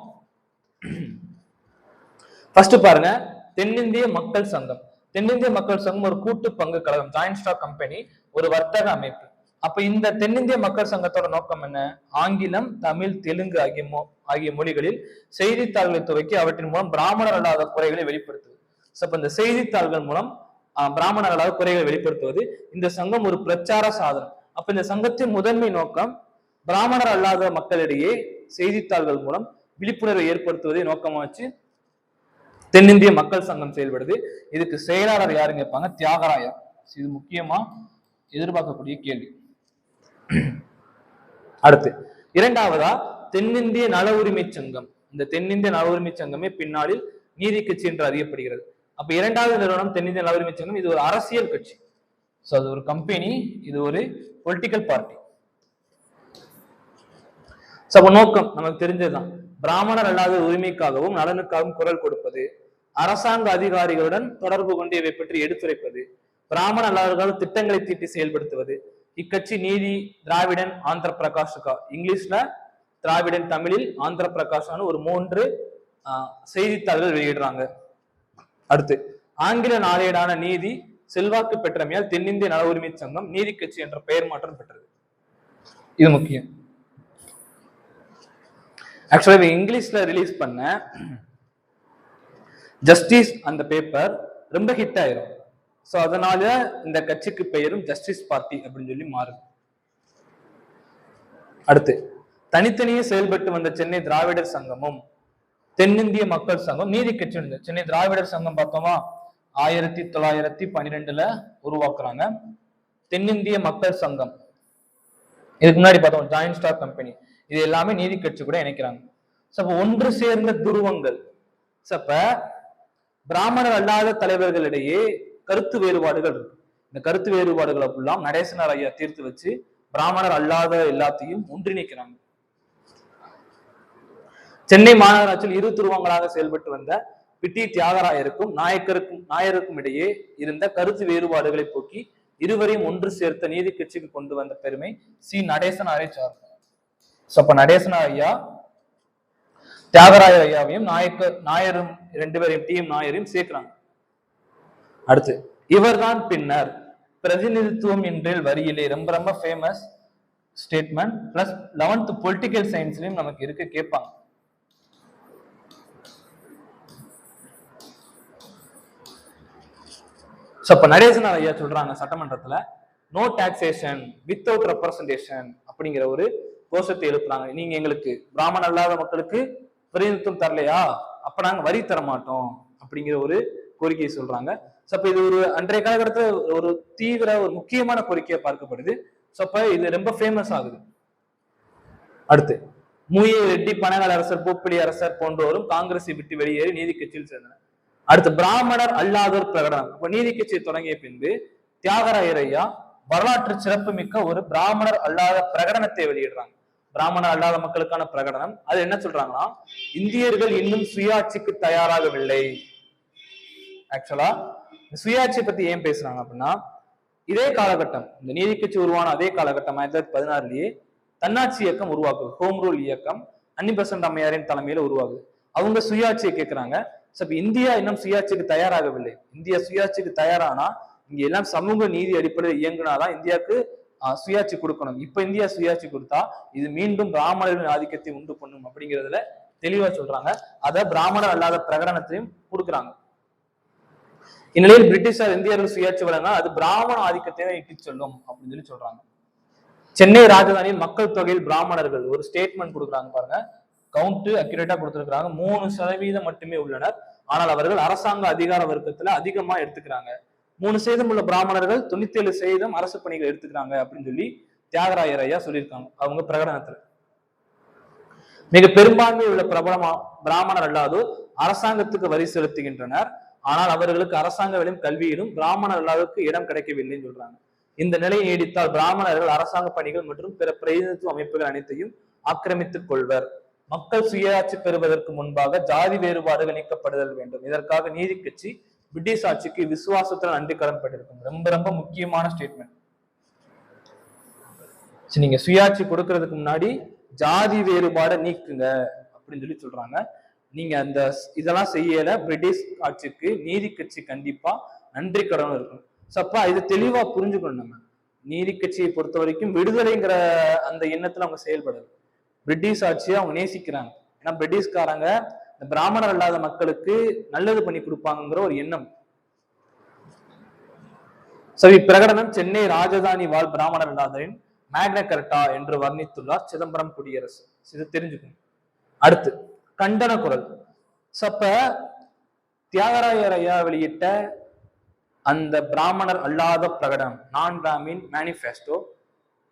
ஃபர்ஸ்ட் பாருங்க, தென்னிந்திய மக்கள் சங்கம். தென்னிந்திய மக்கள் சங்கம் ஒரு கூட்டு பங்கு கழகம், ஜாயிண்ட் ஸ்டாக் கம்பெனி, ஒரு வர்த்தக அமைப்பு. அப்ப இந்த தென்னிந்திய மக்கள் சங்கத்தோட நோக்கம் என்ன? ஆங்கிலம், தமிழ், தெலுங்கு ஆகிய மொழிகளில் செய்தித்தாள்களை துவக்கி அவற்றின் மூலம் பிராமணர் அல்லாத குறைகளை வெளிப்படுத்துவது. அப்ப இந்த செய்தித்தாள்கள் மூலம் பிராமணர் அல்லாத குறைகளை வெளிப்படுத்துவது இந்த சங்கம் ஒரு பிரச்சார சாதனம். அப்ப இந்த சங்கத்தின் முதன்மை நோக்கம் பிராமணர் அல்லாத மக்களிடையே செய்தித்தாள்கள் மூலம் விழிப்புணர்வை ஏற்படுத்துவதை நோக்கமா வச்சு தென்னிந்திய மக்கள் சங்கம் செயல்படுது. இதுக்கு செயலாளர் யாருன்னு கேட்பாங்க, தியாகராயர். இது முக்கியமா எதிர்பார்க்கக்கூடிய கேள்வி. அடுத்து 2வதா தென்னிந்திய நல உரிமை சங்கம். இந்த தென்னிந்திய நல உரிமை சங்கமே பின்னாளில் நீதி கட்சி என்று அறியப்படுகிறது. அப்ப 2வது நிறுவனம் தென்னிந்திய நல உரிமை சங்கம். இது ஒரு அரசியல் கட்சி, அது ஒரு கம்பெனி, இது ஒரு பொலிட்டிக்கல் பார்ட்டி. அப்ப நோக்கம் நமக்கு தெரிஞ்சதுதான், பிராமணர் அல்லாத உரிமைக்காகவும் நலனுக்காகவும் குரல் கொடுப்பது, அரசாங்க அதிகாரிகளுடன் தொடர்பு கொண்டு இவை பற்றி எடுத்துரைப்பது, பிராமண அல்லாதவர்கள் திட்டங்களை தீட்டி செயல்படுத்துவது. இக்கட்சி நீதி திராவிடன் ஆந்திர பிரகாஷுகா, இங்கிலீஷ்ல திராவிடன், தமிழில் ஆந்திர பிரகாஷான ஒரு 3 செய்தித்தாள்கள் வெளியிடுறாங்க. அடுத்து ஆங்கில நாளேடான நீதி செல்வாக்கு பெற்றமையால் தென்னிந்திய நல உரிமை சங்கம் நீதி கட்சி என்ற பெயர் மாற்றம் பெற்றது. இது முக்கியம். ஆக்சுவலா இங்கிலீஷ்ல ரிலீஸ் பண்ண ஜஸ்டிஸ் அந்த பேப்பர் ரொம்ப ஹிட் ஆயிரும். சோ அதனால இந்த கட்சிக்கு பெயரும் ஜஸ்டிஸ் பார்ட்டி அப்படின்னு சொல்லி மாறுது. அடுத்து தனித்தனியே செயல்பட்டு வந்த சென்னை திராவிடர் சங்கமும் தென்னிந்திய மக்கள் சங்கம் நீதி கட்சி. சென்னை திராவிடர் சங்கம் பார்த்தோமா 1912 உருவாக்குறாங்க. தென்னிந்திய மக்கள் சங்கம் இதுக்கு முன்னாடி பார்த்தோம் ஜாயிண்ட் ஸ்டாக் கம்பெனி. இது எல்லாமே நீதி கட்சி கூட இணைக்கிறாங்க. அப்ப ஒன்று சேர்ந்த துருவங்கள். அப்ப பிராமணர் அல்லாத தலைவர்களிடையே கருத்து வேறுபாடுகள் இருக்கு. இந்த கருத்து வேறுபாடுகளை எல்லாம் நடேசனார் ஐயா தீர்த்து வச்சு பிராமணர் அல்லாத எல்லாத்தையும் ஒன்றிணைக்கிறாங்க. சென்னை மாநகராட்சியில் 2 துருவங்களாக செயல்பட்டு வந்த பிட்டி தியாகராயருக்கும் நாயருக்கும் இடையே இருந்த கருத்து வேறுபாடுகளை போக்கி இருவரையும் ஒன்று சேர்த்த நீதி கட்சிக்கு கொண்டு வந்த பெருமை சி நடேசனாரை சார்ந்த. அப்ப நடேசனார் ஐயா தியாகராயர் ஐயாவையும் நாயரும் 2 பேரையும் டி.எம். நாயரையும் சேர்க்கிறாங்க. அடுத்து இவர்தான் பின்னர் பிரதிநிதித்துவம் என்றேல் வரியிலே ரொம்ப ரொம்ப famous statement. Plus 11th political சயின்ஸ்லயும் நமக்கு இருக்கு, கேட்பாங்க. இப்ப நடேசன் ஐயா சொல்றாங்க சட்டமன்றத்துல, நோ டாக்ஸேஷன் வித்தவுட் ரெப்ரசன்டேஷன் அப்படிங்கிற ஒரு கோஷத்தை எழுப்புறாங்க. நீங்க எங்களுக்கு பிராமண அல்லாத மக்களுக்கு பிரதிநிதித்துவம் தரலையா, அப்ப நாங்க வரி தர மாட்டோம் அப்படிங்கிற ஒரு கோரிக்கையை சொல்றாங்க. அப்ப இது ஒரு அன்றைய காலகட்டத்துல ஒரு தீவிர ஒரு முக்கியமான கோரிக்கையா பார்க்கப்படுது. அப்ப இது ரொம்ப ஃபேமஸ் ஆகுது. அடுத்து மூய ரெட்டி, பனகல் அரசர், பூப்பிலி அரசர் போன்றோரும் காங்கிரஸை விட்டு வெளியேறி நீதி கட்சியில் சேர்ந்தனர். அடுத்து பிராமணர் அல்லாதோர் பிரகடனம். அப்ப நீதி கட்சியை தொடங்கிய பின்பு தியாகராயர் ஐயா வரலாற்று சிறப்பு மிக்க ஒரு பிராமணர் அல்லாத பிரகடனத்தை வெளியிடுறாங்க. பிராமணர் அல்லாத மக்களுக்கான பிரகடனம். அது என்ன சொல்றாங்கன்னா, இந்தியர்கள் இன்னும் சுயாட்சிக்கு தயாராகவில்லை. ஆக்சுவலா சுயாட்சி பத்தி ஏன் பேசுறாங்க அப்படின்னா, இதே காலகட்டம், இந்த நீதி கட்சி உருவான அதே காலகட்டம் 1916லயே தன்னாட்சி இயக்கம் உருவாக்குது. ஹோம் ரூல் இயக்கம் அன்னிபெசன்ட் அம்மையாரின் தலைமையில உருவாகுது. அவங்க சுயாட்சியை கேட்கிறாங்க. இந்தியா இன்னும் சுயாட்சிக்கு தயாராகவில்லை. இந்தியா சுயாட்சிக்கு தயாரானா இங்க எல்லாம் சமூக நீதி அடிப்படையில் இயங்குனாதான் இந்தியாவுக்கு சுயாட்சி கொடுக்கணும். இப்ப இந்தியா சுயாட்சி கொடுத்தா இது மீண்டும் பிராமணர்களின் ஆதிக்கத்தை உண்டு பண்ணும் அப்படிங்கிறதுல தெளிவா சொல்றாங்க. அத பிராமணர் அல்லாத பிரகடனத்தையும் கொடுக்குறாங்க. இந்நிலையில் பிரிட்டிஷார் இந்தியர்கள் சுயாட்சி வழங்கினா அது பிராமண ஆதிக்கத்தை இட்டு சொல்லும் அப்படின்னு சொல்லி சொல்றாங்க. சென்னை ராஜதானியில் மக்கள் தொகையில் பிராமணர்கள் ஒரு ஸ்டேட்மெண்ட் கொடுக்குறாங்க பாருங்க. கவுண்ட் அக்யூரேட்டா கொடுத்திருக்கிறாங்க. 3% மட்டுமே உள்ளனர். ஆனால் அவர்கள் அரசாங்க அதிகார வர்க்கத்துல அதிகமா எடுத்துக்கிறாங்க. 3% உள்ள பிராமணர்கள் 97% அரசு பணிகள் எடுத்துக்கிறாங்க அப்படின்னு சொல்லி தியாகராயர் ஐயா சொல்லியிருக்காங்க அவங்க பிரகடனத்துல. மிக பெரும்பான்மை உள்ள பிரபலமா பிராமணர் அல்லாதோர் அரசாங்கத்துக்கு வரி செலுத்துகின்றனர். ஆனால் அவர்களுக்கு அரசாங்க வேலையும் கல்வியிலும் பிராமணர் அல்லாதோருக்கு இடம் கிடைக்கவில்லைன்னு சொல்றாங்க. இந்த நிலை நீடித்தால் பிராமணர்கள் அரசாங்க பணிகள் மற்றும் பிற பிரதிநிதித்துவ அமைப்புகள் அனைத்தையும் ஆக்கிரமித்துக் கொள்வர். மக்கள் சுயாட்சி பெறுவதற்கு முன்பாக ஜாதி வேறுபாடுகள் நீக்கப்படுதல் வேண்டும். இதற்காக நீதி கட்சி பிரிட்டிஷ் ஆட்சிக்கு விசுவாசத்தில் நன்றி கடன் பட்டிருக்கும். ரொம்ப ரொம்ப முக்கியமான ஸ்டேட்மெண்ட். நீங்க சுயாட்சி கொடுக்கறதுக்கு முன்னாடி ஜாதி வேறுபாடை நீக்குங்க அப்படின்னு சொல்லி சொல்றாங்க. நீங்க அந்த இதெல்லாம் செய்யல, பிரிட்டிஷ் ஆட்சிக்கு நீதி கட்சி கண்டிப்பா நன்றி கடன் இருக்கும். அப்ப இது தெளிவா புரிஞ்சுக்கணும். நம்ம நீதி கட்சியை பொறுத்த வரைக்கும் விடுதலைங்கிற அந்த எண்ணத்துல அவங்க செயல்படல. பிரிட்டிஷ் ஆட்சியை அவங்க நேசிக்கிறாங்க. ஏன்னா பிரிட்டிஷ்காரங்க இந்த பிராமணர் அல்லாத மக்களுக்கு நல்லது பண்ணி கொடுப்பாங்கிற ஒரு எண்ணம். பிரகடனம் சென்னை ராஜதானி வாழ் பிராமணர் அல்லாதரின் மேக்னா கர்ட்டா என்று வர்ணித்துள்ளார் சிதம்பரம் குடியரசு. இது தெரிஞ்சுக்கணும். அடுத்து கண்டன குரல். அப்ப தியாகராயர் ஐயா வெளியிட்ட அந்த பிராமணர் அல்லாத பிரகடனம், நான் பிராமின் மேனிஃபெஸ்டோ,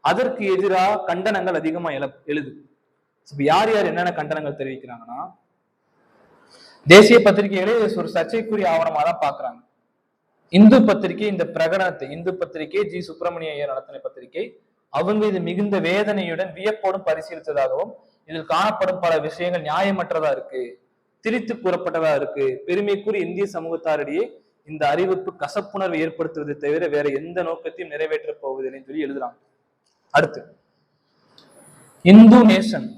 அதற்கு எதிராக கண்டனங்கள் அதிகமா எழுது. யார் யார் என்னென்ன கண்டனங்கள் தெரிவிக்கிறாங்கன்னா, தேசிய பத்திரிகைகளே ஒரு சர்ச்சைக்குரிய ஆவணமா தான் பாக்குறாங்க. இந்து பத்திரிகை இந்த பிரகடனத்தை, இந்து பத்திரிகை ஜி சுப்பிரமணிய ஐயர் நடத்தின பத்திரிகை, அவங்க இது மிகுந்த வேதனையுடன் வியப்போடும் பரிசீலித்ததாகவும் இதில் காணப்படும் பல விஷயங்கள் நியாயமற்றதா இருக்கு, திரித்து கூறப்பட்டதா இருக்கு, பெருமைக்குரிய இந்திய சமூகத்தாரிடையே இந்த அறிவிப்பு கசப்புணர்வை ஏற்படுத்துவதை தவிர வேற எந்த நோக்கத்தையும் நிறைவேற்ற போவதில்லைன்னு சொல்லி எழுதுறாங்க. அடுத்து இந்து நேஷன்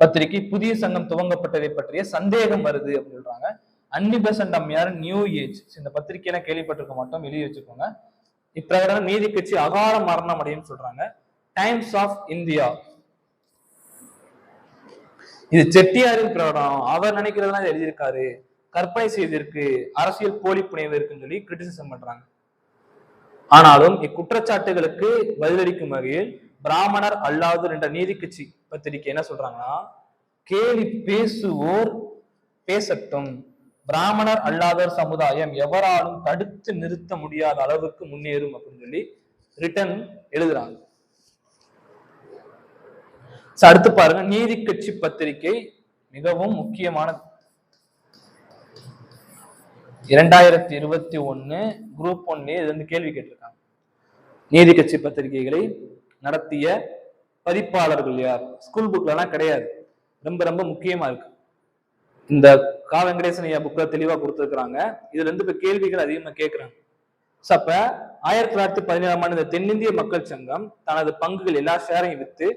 பத்திரிகை புதிய சங்கம் துவங்கப்பட்டதை பற்றிய சந்தேகம் வருது அப்படின்னு சொல்றாங்க. அன்னிபெசன்ட் அம்மையார் நியூ ஏஜ், இந்த பத்திரிகையெல்லாம் கேள்விப்பட்டிருக்க மாட்டோம், எழுதி வச்சுக்கோங்க. இப்பிரகாரம் நீதி கட்சி அகால மரணம் அடையும் சொல்றாங்க. டைம்ஸ் ஆஃப் இந்தியா, இது செட்டியாரின் பிரகடனம், அவர் நினைக்கிறதெல்லாம் எழுதியிருக்காரு, கற்பனை செய்திருக்கு, அரசியல் போலி புனைவு இருக்குன்னு சொல்லி கிரிட்டிசிசம் பண்றாங்க. ஆனாலும் இக்குற்றச்சாட்டுகளுக்கு பதிலளிக்கும் வகையில் பிராமணர் அல்லாதோர் என்ற நீதி கட்சி பத்திரிகை என்ன சொல்றாங்கன்னா, கேலி பேசுவோர் பேசட்டும், பிராமணர் அல்லாதோர் சமுதாயம் எவராலும் தடுத்து நிறுத்த முடியாத அளவுக்கு முன்னேறும் அப்படின்னு சொல்லி ரிட்டன் எழுதுறாங்க. அடுத்து பாருங்க, நீதி கட்சி பத்திரிகை மிகவும் முக்கியமானது. 2021 குரூப் 1 இது வந்து கேள்வி கேட்டிருக்காங்க. நீதி கட்சி பத்திரிகைகளை நடத்திய பதிப்பாளர்கள் யார்? ஸ்கூல் புக்ல எல்லாம் கிடையாது, ரொம்ப ரொம்ப முக்கியமா இருக்கு. இந்த கா வெங்கடேசன் ஐயா புக்ல தெளிவா கொடுத்துருக்காங்க. இதுல இருந்து இப்ப கேள்விகள் அதிகமா கேட்கிறாங்க. அப்ப 1917ஆம் ஆண்டு இந்த தென்னிந்திய மக்கள் சங்கம் தனது பங்குகள் எல்லா ஷேரையும் வித்து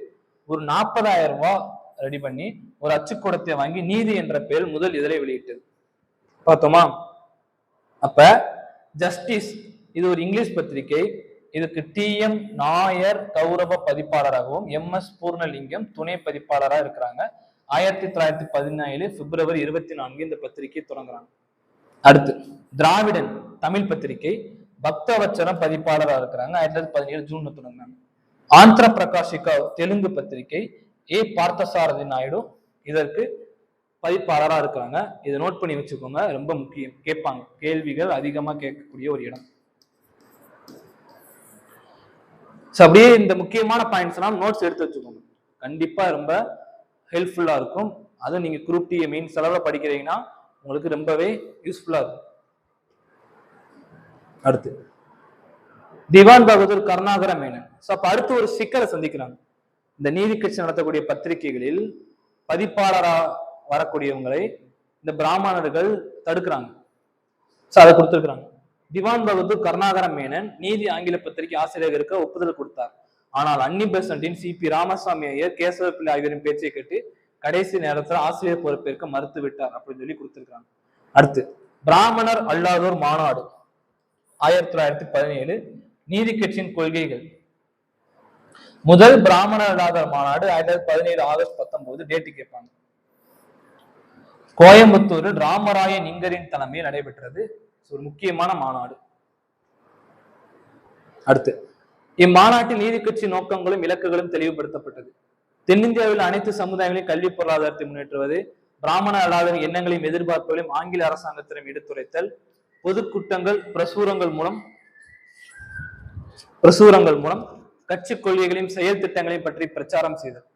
ஒரு 40,000 ரூபாய் ரெடி பண்ணி ஒரு அச்சுக்கூடத்தை வாங்கி நீதி என்ற பெயரில் முதல் இதழை வெளியிட்டது. பார்த்தோமா? அப்ப ஜஸ்டிஸ் இது ஒரு இங்கிலீஷ் பத்திரிகை. இதுக்கு TM நாயர் கௌரவ பதிப்பாளராகவும் MS பூர்ணலிங்கம் துணை பதிப்பாளராக இருக்கிறாங்க. 1917 பிப்ரவரி 24 இந்த பத்திரிகை தொடங்குறாங்க. அடுத்து திராவிடன் தமிழ் பத்திரிகை பக்தவச்சரம் பதிப்பாளராக இருக்கிறாங்க. 1917 ஜூன்ல தொடங்குறாங்க. ஆந்திர பிரகாஷிகா தெலுங்கு பத்திரிகை பார்த்தசாரதி நாயுடு இதற்கு பதிப்பாளராக இருக்கிறாங்க. இதை நோட் பண்ணி வச்சுக்கோங்க, ரொம்ப முக்கியம். கேட்பாங்க, கேள்விகள் அதிகமா கேட்கக்கூடிய ஒரு இடம். அப்படியே இந்த முக்கியமான பாயிண்ட்ஸ் எல்லாம் நோட்ஸ் எடுத்து வச்சுக்கோங்க, கண்டிப்பா ரொம்ப ஹெல்ப்ஃபுல்லா இருக்கும். அதுவும் நீங்க குரூப் டி மெயின் செலவுல படிக்கிறீங்கன்னா உங்களுக்கு ரொம்பவே யூஸ்ஃபுல்லா இருக்கும். அடுத்து திவான் பகதூர் கருணாகர மேனன். அப்ப அடுத்து ஒரு சிக்கலை சந்திக்கிறாங்க. இந்த நீதி கட்சி நடத்தக்கூடிய பத்திரிகைகளில் பதிப்பாளரா வரக்கூடியவங்களை இந்த பிராமணர்கள் தடுக்கிறாங்க. அதை கொடுத்திருக்கிறாங்க. திவான் பகதூர் கருணாகர மேனன் நீதி ஆங்கில பத்திரிகை ஆசிரியருக்கு ஒப்புதல் கொடுத்தார். ஆனால் அன்னி பெசன்ட்டின் CP ராமசாமி ஐயர் கேசவ பிள்ளை ஆகியோரின் பேச்சை கேட்டு கடைசி நேரத்தில் ஆசிரியர் பொறுப்பேற்க மறுத்து விட்டார் அப்படின்னு சொல்லி கொடுத்திருக்கிறாங்க. அடுத்து பிராமணர் அல்லாதோர் மாநாடு 1917 நீதி கட்சியின் கொள்கைகள். முதல் பிராமணர் அல்லாதோர் மாநாடு 1917 ஆகஸ்ட் 19 டேட்டு கேட்பாங்க. கோயம்புத்தூரில் ராமராய நிங்கரின் தலைமையில் நடைபெற்றது. ஒரு முக்கியமான மாநாடு. அடுத்து இம்மாநாட்டில் நீதி கட்சி நோக்கங்களும் இலக்குகளும் தெளிவுபடுத்தப்பட்டது. தென்னிந்தியாவில் அனைத்து சமுதாயங்களையும் கல்வி பொருளாதாரத்தை முன்னேற்றுவது, பிராமண அல்லாத எண்ணங்களையும் எதிர்பார்ப்புகளையும் ஆங்கில அரசாங்கத்திடம் எடுத்துரைத்தல், பொதுக்கூட்டங்கள் பிரசுரங்கள் மூலம் கட்சி கொள்கைகளையும் செயல் திட்டங்களையும் பற்றி பிரச்சாரம் செய்தல்.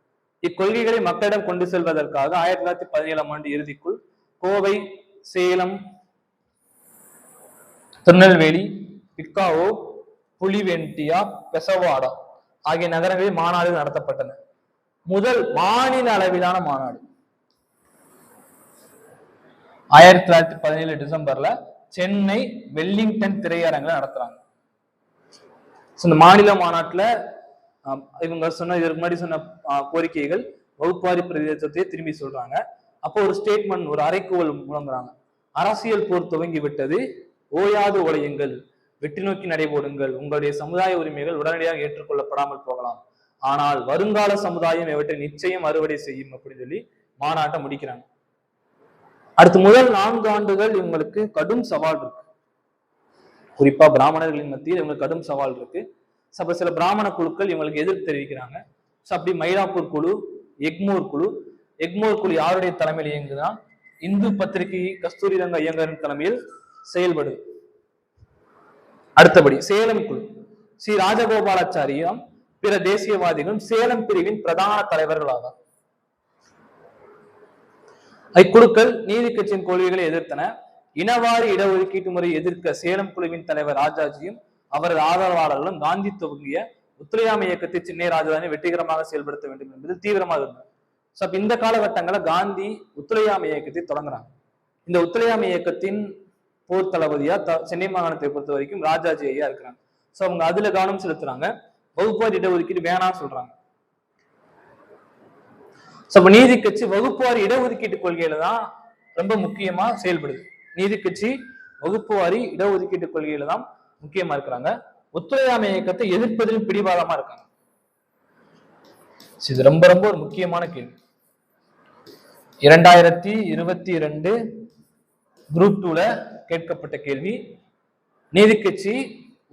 இக்கொள்கைகளை மக்களிடம் கொண்டு செல்வதற்காக 1917 ஆண்டு இறுதிக்குள் கோவை, சேலம், திருநெல்வேலி, பிக்காவோ, புலிவெண்டியா, பெசவாடா ஆகிய நகரங்களில் மாநாடுகள் நடத்தப்பட்டன. முதல் மாநில அளவிலான மாநாடு 1917 டிசம்பர்ல சென்னை வெல்லிங்டன் திரையரங்கில் நடத்துறாங்க. இந்த மாநில மாநாட்டுல இவங்க இதற்கு முன்னாடி சொன்ன கோரிக்கைகள் வகுப்பாரி பிரதேசத்தை திரும்பி சொல்றாங்க. அப்போ ஒரு ஸ்டேட்மெண்ட், ஒரு அறைகூவல் முழங்குறாங்க. அரசியல் போர் துவங்கி விட்டது, ஓயாது உழையுங்கள், வெற்றி நோக்கி நடைபோடுங்கள், உங்களுடைய சமுதாய உரிமைகள் உடனடியாக ஏற்றுக்கொள்ளப்படாமல் போகலாம், ஆனால் வருங்கால சமுதாயம் இவற்றை நிச்சயம் அறுவடை செய்யும் அப்படின்னு சொல்லி மாநாட்டை முடிக்கிறாங்க. அடுத்து முதல் 4 ஆண்டுகள் இவங்களுக்கு கடும் சவால் இருக்கு. குறிப்பா பிராமணர்களின் மத்தியில் இவங்களுக்கு கடும் சவால் இருக்கு. அப்ப சில பிராமண குழுக்கள் இவங்களுக்கு எதிர்ப்பு தெரிவிக்கிறாங்க. அப்படி மயிலாப்பூர் குழு, எக்மோர் குழு யாருடைய தலைமையில் இயங்குதான்? இந்து பத்திரிகை கஸ்தூரி ரங்க ஐயங்காரின் தலைமையில் செயல்படுது. அடுத்தபடி சேலம் குழு ஸ்ரீ ராஜகோபாலாச்சாரியும் பிற தேசியவாதிகளும் சேலம் பிரிவின் பிரதான தலைவர்கள் ஆவார். இக்குழுக்கள் நீதி கட்சியின் கொள்கைகளை எதிர்த்தன. இனவாரி இடஒதுக்கீட்டு முறையை எதிர்க்க சேலம் குழுவின் தலைவர் ராஜாஜியும் அவரது ஆதரவாளர்களும் காந்தி துவங்கிய ஒத்துழையாமை இயக்கத்தை சென்னை ராஜதானி வெற்றிகரமாக செயல்படுத்த வேண்டும் என்பது தீவிரமாக இருந்தார். இந்த காலகட்டங்களில் காந்தி ஒத்துழையாமை இயக்கத்தை தொடங்குறாங்க. இந்த ஒத்துழையாமை இயக்கத்தின் போர் தளபதியா சென்னை மாகாணத்தை பொறுத்த வரைக்கும் ராஜாஜி ஐயா இருக்கிறாங்க. அவங்க அதுல கவனம் செலுத்துறாங்க. வகுப்பாரி இடஒதுக்கீடு வேணாம் சொல்றாங்க. நீதி கட்சி வகுப்புவாரி இடஒதுக்கீட்டு கொள்கையில தான் ரொம்ப முக்கியமா செயல்படுது. நீதி கட்சி வகுப்புவாரி இடஒதுக்கீட்டு கொள்கையில தான் முக்கியமா இருக்கிறாங்க. ஒத்துழையாமை இயக்கத்தை எதிர்ப்பதிலும் பிடிவாதமா இருக்காங்க. இது ரொம்ப ரொம்ப ஒரு முக்கியமான கேள்வி. 2022 குரூப் 2ல கேட்கப்பட்ட கேள்வி. நீதி கட்சி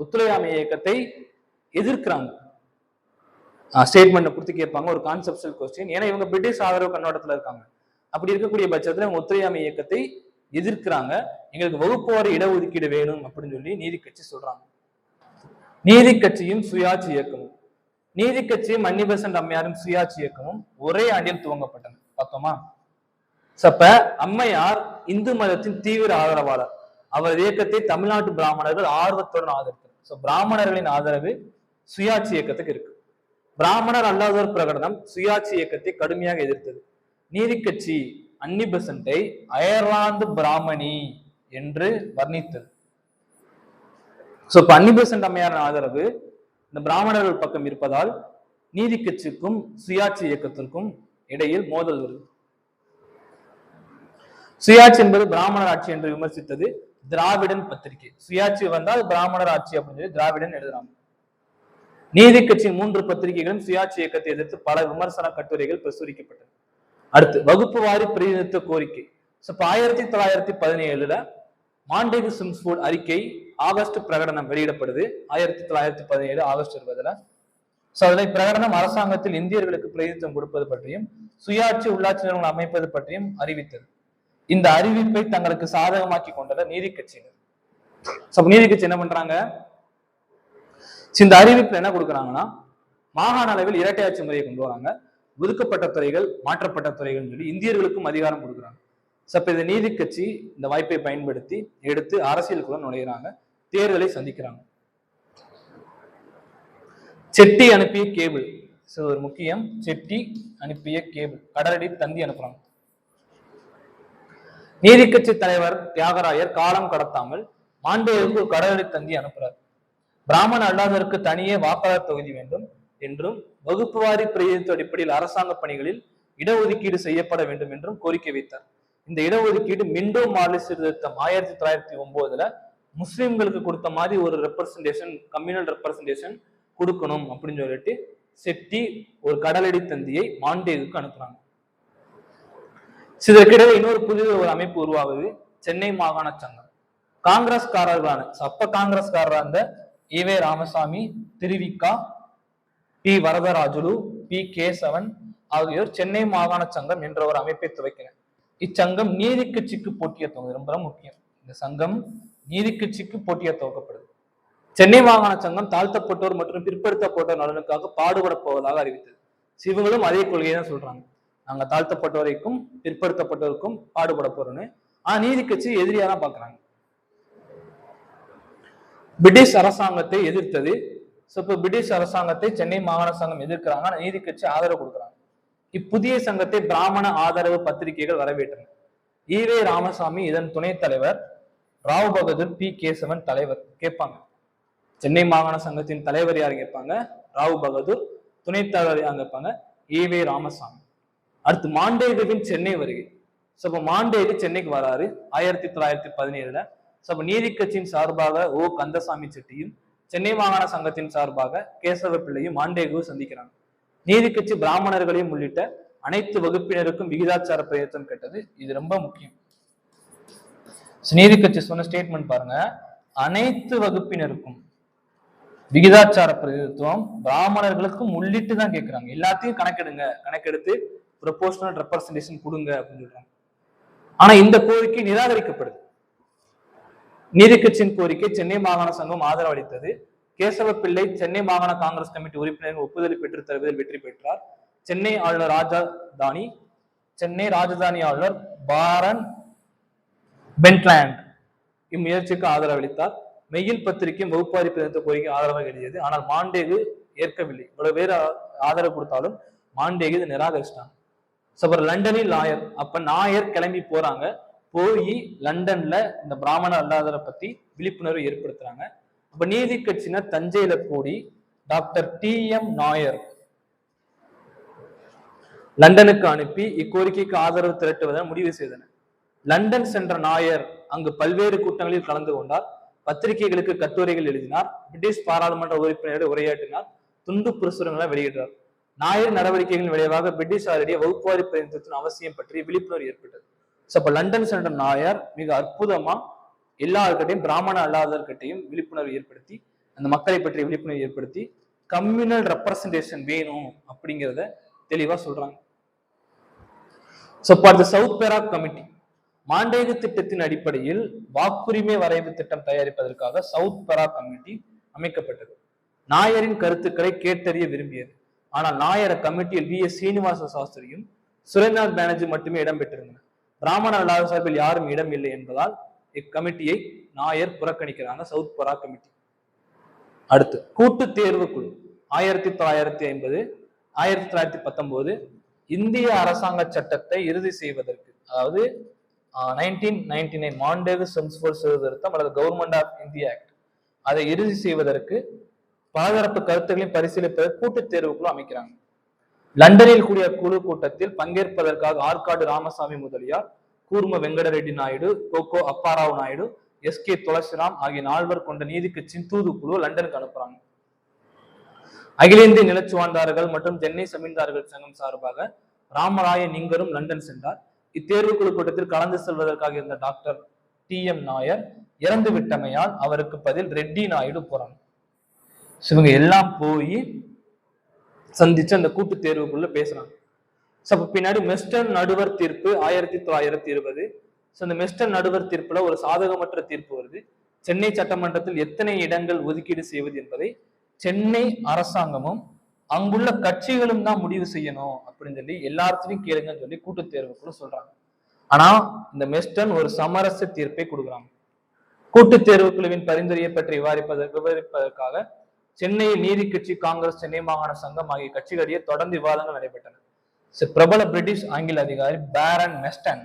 ஒத்துழையாமை இயக்கத்தை எதிர்க்கிறாங்க. ஸ்டேட்மெண்ட் கொடுத்து கேட்பாங்க, ஒரு கான்செப்சுவல் கொஸ்டின். ஏன்னா இவங்க பிரிட்டிஷ் ஆதரவு கண்ணோட்டத்துல இருக்காங்க. அப்படி இருக்கக்கூடிய பட்சத்துல அவங்க ஒத்துழையாமை இயக்கத்தை எதிர்க்கிறாங்க. எங்களுக்கு வகுப்புவாரி இடஒதுக்கீடு வேணும் அப்படின்னு சொல்லி நீதி கட்சி சொல்றாங்க. நீதி கட்சியும் சுயாட்சி இயக்கமும், நீதி கட்சியும் அன்னி பெசன்ட் அம்மையாரும் சுயாட்சி இயக்கமும் ஒரே ஆண்டில் துவங்கப்பட்டன. பார்த்தோமா? அப்ப அம்மையார் இந்து மதத்தின் தீவிர ஆதரவாளர். அவர் இயக்கத்தை தமிழ்நாட்டு பிராமணர்கள் ஆர்வத்துடன் ஆதரித்தார். பிராமணர்களின் ஆதரவு சுயாட்சி இயக்கத்துக்கு இருக்கு. பிராமணர் அல்லாதோர் பிரகடனம் சுயாட்சி இயக்கத்தை கடுமையாக எதிர்த்தது. நீதி கட்சி அன்னி பெசன்ட்டை அயர்லாந்து பிராமணி என்று வர்ணித்தது. இப்ப அன்னி பெசன்ட் அம்மையாரின் ஆதரவு இந்த பிராமணர்கள் பக்கம் இருப்பதால் நீதி கட்சிக்கும் சுயாட்சி இயக்கத்திற்கும் இடையில் மோதல் வருது. சுயாட்சி என்பது பிராமணர் ஆட்சி என்று விமர்சித்தது. திராவிடன் பத்திரிகை. சுயாட்சி வந்தால் பிராமணர் ஆட்சி அப்படின்னு சொல்லி திராவிடன் எழுதுறாங்க. நீதி கட்சியின் 3 பத்திரிகைகளும் சுயாட்சி இயக்கத்தை எதிர்த்து பல விமர்சன கட்டுரைகள் பிரசுரிக்கப்பட்டது. அடுத்து வகுப்பு வாரி பிரதிநிதித்துவ கோரிக்கை. இப்ப 1917 மாண்டேகு சிம்ஸ்போர்ட் அறிக்கை ஆகஸ்ட் பிரகடனம் வெளியிடப்படுது. 1917 ஆகஸ்ட் 20. அதுல பிரகடனம் அரசாங்கத்தில் இந்தியர்களுக்கு பிரதிநிதித்துவம் கொடுப்பது பற்றியும் சுயாட்சி உள்ளாட்சி நிறுவனம் அமைப்பது பற்றியும் அறிவித்தது. இந்த அறிவிப்பை தங்களுக்கு சாதகமாக்கி கொண்டனர் நீதி கட்சியினர். நீதி கட்சி என்ன பண்றாங்க, இந்த அறிவிப்புல என்ன கொடுக்குறாங்கன்னா, மாகாண அளவில் இரட்டையாட்சி முறையை கொண்டு வராங்க, ஒதுக்கப்பட்ட துறைகள் மாற்றப்பட்ட துறைகள் சொல்லி இந்தியர்களுக்கும் அதிகாரம் கொடுக்குறாங்க. இப்ப இந்த நீதி கட்சி இந்த வாய்ப்பை பயன்படுத்தி எடுத்து அரசியலுக்குள்ள நுழைகிறாங்க, தேர்தலை சந்திக்கிறாங்க. செட்டி அனுப்பிய கேபிள் ஒரு முக்கியம். செட்டி அனுப்பிய கேபிள், கடலடி தந்தி அனுப்புறாங்க. நீதி கட்சி தலைவர் தியாகராயர் காலம் கடத்தாமல் மாண்டேவுக்கு ஒரு கடலடி தந்தி அனுப்புறார். பிராமண அல்லாதவருக்கு தனியே வாக்காளர் தொகுதி வேண்டும் என்றும் வகுப்பு வாரி பிரதிநிதித்துவ அடிப்படையில் அரசாங்க பணிகளில் இடஒதுக்கீடு செய்யப்பட வேண்டும் என்றும் கோரிக்கை வைத்தார். இந்த இடஒதுக்கீடு மிண்டோ மார்லி சீர்திருத்தம் 1909 முஸ்லிம்களுக்கு கொடுத்த மாதிரி ஒரு ரெப்ரசன்டேஷன், கம்யூனல் ரெப்ரசன்டேஷன் கொடுக்கணும் அப்படின்னு சொல்லிட்டு செட்டி ஒரு கடலடி தந்தியை மாண்டேகுக்கு அனுப்புறாங்க. இதற்கிடையே இன்னொரு புதிய ஒரு அமைப்பு உருவாகுது, சென்னை மாகாண சங்கம். காங்கிரஸ்காரர்களான அப்ப காங்கிரஸ்காரராக இருந்த E V Ramasamy, Thiruvika, P Varadarajulu, P Kesavan ஆகியோர் சென்னை மாகாண சங்கம் என்ற ஒரு அமைப்பை துவக்கினர். இச்சங்கம் நீதி கட்சிக்கு போட்டிய துவங்க, ரொம்ப முக்கியம். இந்த சங்கம் நீதி கட்சிக்கு போட்டிய துவக்கப்படுது. சென்னை மாகாண சங்கம் தாழ்த்தப்பட்டோர் மற்றும் பிற்படுத்தப்பட்டோர் நலனுக்காக பாடுபட போவதாக அறிவித்தது. இவங்களும் அதே கொள்கையை தான் சொல்றாங்க, நாங்க தாழ்த்தப்பட்டோரைக்கும் பிற்படுத்தப்பட்டோருக்கும் பாடுபட போறோம்னு. ஆனா நீதி கட்சி எதிரியா தான் பாக்குறாங்க. பிரிட்டிஷ் அரசாங்கத்தை எதிர்த்தது. இப்ப பிரிட்டிஷ் அரசாங்கத்தை சென்னை மாகாண சங்கம் எதிர்க்கிறாங்க, நீதி கட்சி ஆதரவு கொடுக்குறாங்க. இப்புதிய சங்கத்தை பிராமண ஆதரவு பத்திரிகைகள் வரவேற்றன. ஈவே ராமசாமி இதன் துணைத் தலைவர், ராவ் பகதூர், பி கேசவன் தலைவர். கேட்பாங்க, சென்னை மாகாண சங்கத்தின் தலைவர் யாரு கேட்பாங்க, ராவ் பகதூர். துணைத் தலைவர் யாரு கேட்பாங்க, ஈவே ராமசாமி. அடுத்து மாண்டேகுவின் சென்னை வருகை. இப்ப மாண்டேகு சென்னைக்கு வராரு 1917. அப்ப நீதி கட்சியின் சார்பாக ஓ கந்தசாமி செட்டியும் சென்னை மாகாண சங்கத்தின் சார்பாக கேசவ பிள்ளையும் மாண்டேகுவை சந்திக்கிறாங்க. நீதி கட்சி பிராமணர்களையும் உள்ளிட்ட அனைத்து வகுப்பினருக்கும் விகிதாச்சார பிரயத்தனம் கேட்டது. இது ரொம்ப முக்கியம். நீதி கட்சி சொன்ன ஸ்டேட்மெண்ட் பாருங்க, அனைத்து வகுப்பினருக்கும் விகிதாச்சார பிரதிநிதித்துவம் பிராமணர்களுக்கும் உள்ளிட்டு தான் கேட்கிறாங்க. எல்லாத்தையும் கணக்கெடுங்க, கணக்கெடுத்து ப்ரொபோர்ஷனல் ரெப்ரசன்டேஷன் கொடுங்க அப்படின்னு சொல்றாங்க. ஆனா இந்த கோரிக்கை நிராகரிக்கப்படுது. நீதி கட்சியின் கோரிக்கை சென்னை மாகாண சங்கம் ஆதரவு அளித்தது. கேசவ பிள்ளை சென்னை மாகாண காங்கிரஸ் கமிட்டி உறுப்பினர்கள் ஒப்புதலை பெற்று தருவதில் வெற்றி பெற்றார். சென்னை ஆளுநர் சென்னை ராஜதானி ஆளுநர் பாரன் பென்ட்லாண்ட் இம்முயற்சிக்கு ஆதரவு அளித்தார். மெயில் பத்திரிகையும் வகுப்பாரி பிரதிநிதித்துவ கோரிக்கை ஆதரவாக எழுதியது. ஆனால் மாண்டேகு ஏற்கவில்லை. இவ்வளவு பேர் ஆதரவு கொடுத்தாலும் மாண்டேகு இதை நிராகரிச்சிட்டாங்க. அப்புறம் லண்டனில் நாயர், அப்ப நாயர் கிளம்பி போறாங்க. போய் லண்டன்ல இந்த பிராமண அல்லாதரை பத்தி விழிப்புணர்வு ஏற்படுத்துறாங்க. அப்ப நீதி கட்சியினர் தஞ்சையில கூடி டாக்டர் TM நாயர் லண்டனுக்கு அனுப்பி இக்கோரிக்கைக்கு ஆதரவு திரட்டுவதை முடிவு செய்தனர். லண்டன் சென்ற நாயர் அங்கு பல்வேறு கூட்டங்களில் கலந்து கொண்டார். பத்திரிகைகளுக்கு கட்டுரைகள் எழுதினார். பிரிட்டிஷ் பாராளுமன்ற உறுப்பினர்கள் உரையாற்றினார். துண்டு பிரசுரங்களை வெளியிட்டார். நாயர் நடவடிக்கைகளின் விளைவாக பிரிட்டிஷாருடைய வகுப்புவாரி பிரதிநிதித்துவத்தின் அவசியம் பற்றி விழிப்புணர்வு ஏற்பட்டது. அப்ப லண்டன் சென்ற நாயர் மிக அற்புதமா எல்லாருக்கிட்டையும் பிராமண அல்லாதவர்கிட்டையும் விழிப்புணர்வு ஏற்படுத்தி, அந்த மக்களை பற்றிய விழிப்புணர்வு ஏற்படுத்தி கம்யூனல் ரெப்ரசன்டேஷன் வேணும் அப்படிங்கிறத தெளிவா சொல்றாங்க. சவுத் பெராக் கமிட்டி மாண்டேகு திட்டத்தின் அடிப்படையில் வாக்குரிமை வரைவு திட்டம் தயாரிப்பதற்காக சவுத் பெராக் கமிட்டி அமைக்கப்பட்டது. நாயரின் கருத்துக்களை கேட்டறிய விரும்பியது. ஆனால் நாயர கமிட்டியில் VS சீனிவாச சாஸ்திரியும் சுரேந்திரநாத் பானர்ஜி மட்டுமே இடம்பெற்றிருந்தனர். பிராமண அல்லாத சார்பில் யாரும் இடம் இல்லை என்பதால் இக்கமிட்டியை நாயர் புறக்கணிக்கிறாங்க, சவுத் பெராக் கமிட்டி. அடுத்து கூட்டு தேர்வு குழு 1950 1919 இந்திய அரசாங்க சட்டத்தை இறுதி செய்வதற்கு, அதாவது 1999 மாண்டேகு சிம்ஸ்போர்ட் சீர்திருத்தம் அல்லது கவர்மெண்ட் ஆஃப் இந்தியா ஆக்ட், அதை இறுதி செய்வதற்கு பலதரப்பு கருத்துக்களையும் பரிசீலிப்பதற்கு கூட்டு தேர்வு குழு அமைக்கிறாங்க. லண்டனில் கூடிய குழு கூட்டத்தில் பங்கேற்பதற்காக ஆற்காடு ராமசாமி முதலியார், கூர்ம வெங்கட ரெட்டி நாயுடு, கோகோ அப்பாராவ் நாயுடு, எஸ்.கே. துளசிராம் ஆகிய 4 கொண்ட நீதி கட்சியின் தூதுக்குழு லண்டனுக்கு அனுப்புறாங்க. அகில இந்திய நிலச்சுவார்ந்தார்கள் மற்றும் சென்னை ஜமீன்தார்கள் சங்கம் சார்பாக ராமராய நிங்கரும் லண்டன் சென்றார். இத்தேர்வுக்குழு கூட்டத்தில் கலந்து செல்வதற்காக இருந்த டாக்டர் டி.எம். நாயர் இறந்து விட்டமையால் அவருக்கு பதில் ரெட்டி நாயுடு போறாங்க. இவங்க எல்லாம் போய் சந்திச்சு அந்த கூட்டு தேர்வுக்குள்ள பேசுறாங்க. பின்னாடி மெஸ்டன் நடுவர் தீர்ப்பு 1920. இந்த மெஸ்டன் நடுவர் தீர்ப்புல ஒரு சாதகமற்ற தீர்ப்பு வருது. சென்னை சட்டமன்றத்தில் எத்தனை இடங்கள் ஒதுக்கீடு செய்வது என்பதை சென்னை அரசாங்கமும் அங்குள்ள கட்சிகளும் தான் முடிவு செய்யணும் அப்படின்னு சொல்லி எல்லாத்தையும் கேளுங்கன்னு சொல்லி கூட்டு தேர்வுக்குள்ள சொல்றாங்க. ஆனா இந்த மெஸ்டன் ஒரு சமரச தீர்ப்பை கொடுக்குறாங்க. கூட்டு தேர்வுக்குழுவின் பரிந்துரையை பற்றி விவரிப்பதற்காக சென்னையில் நீதி கட்சி, காங்கிரஸ், சென்னை மாகாண சங்கம் ஆகிய கட்சிகளிடையே தொடர்ந்து விவாதங்கள் நடைபெற்றன. பிரபல பிரிட்டிஷ் ஆங்கில அதிகாரி பேரன் மெஸ்டன்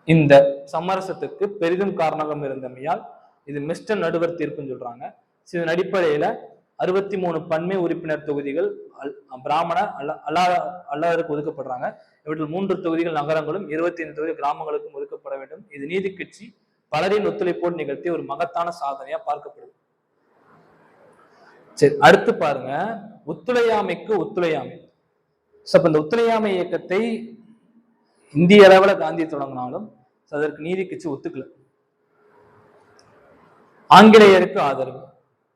இந்த சமரசத்துக்கு பெரிதும் காரணம் இருந்தமையால் இது மெஸ்டன் நடுவர் தீர்ப்புன்னு சொல்றாங்க. இதன் அடிப்படையில 63 பன்மை உறுப்பினர் தொகுதிகள் பிராமண அல்லாதருக்கு ஒதுக்கப்படுறாங்க. இவற்றில் 3 தொகுதிகள் நகரங்களும் 25 தொகுதி கிராமங்களுக்கும் ஒதுக்கப்பட வேண்டும். இது நீதி கட்சி பலரின் ஒத்துழைப்போடு நிகழ்த்தி ஒரு மகத்தான சாதனையா பார்க்கப்படுது. சரி, அடுத்து பாருங்க, ஒத்துழையாமைக்கு ஒத்துழையாமை. இந்த ஒத்துழையாமை இயக்கத்தை இந்திய அளவுல காந்தி தொடங்கினாலும் அதற்கு நீதி கட்சி ஒத்துக்கல. ஆங்கிலேயருக்கு ஆதரவு.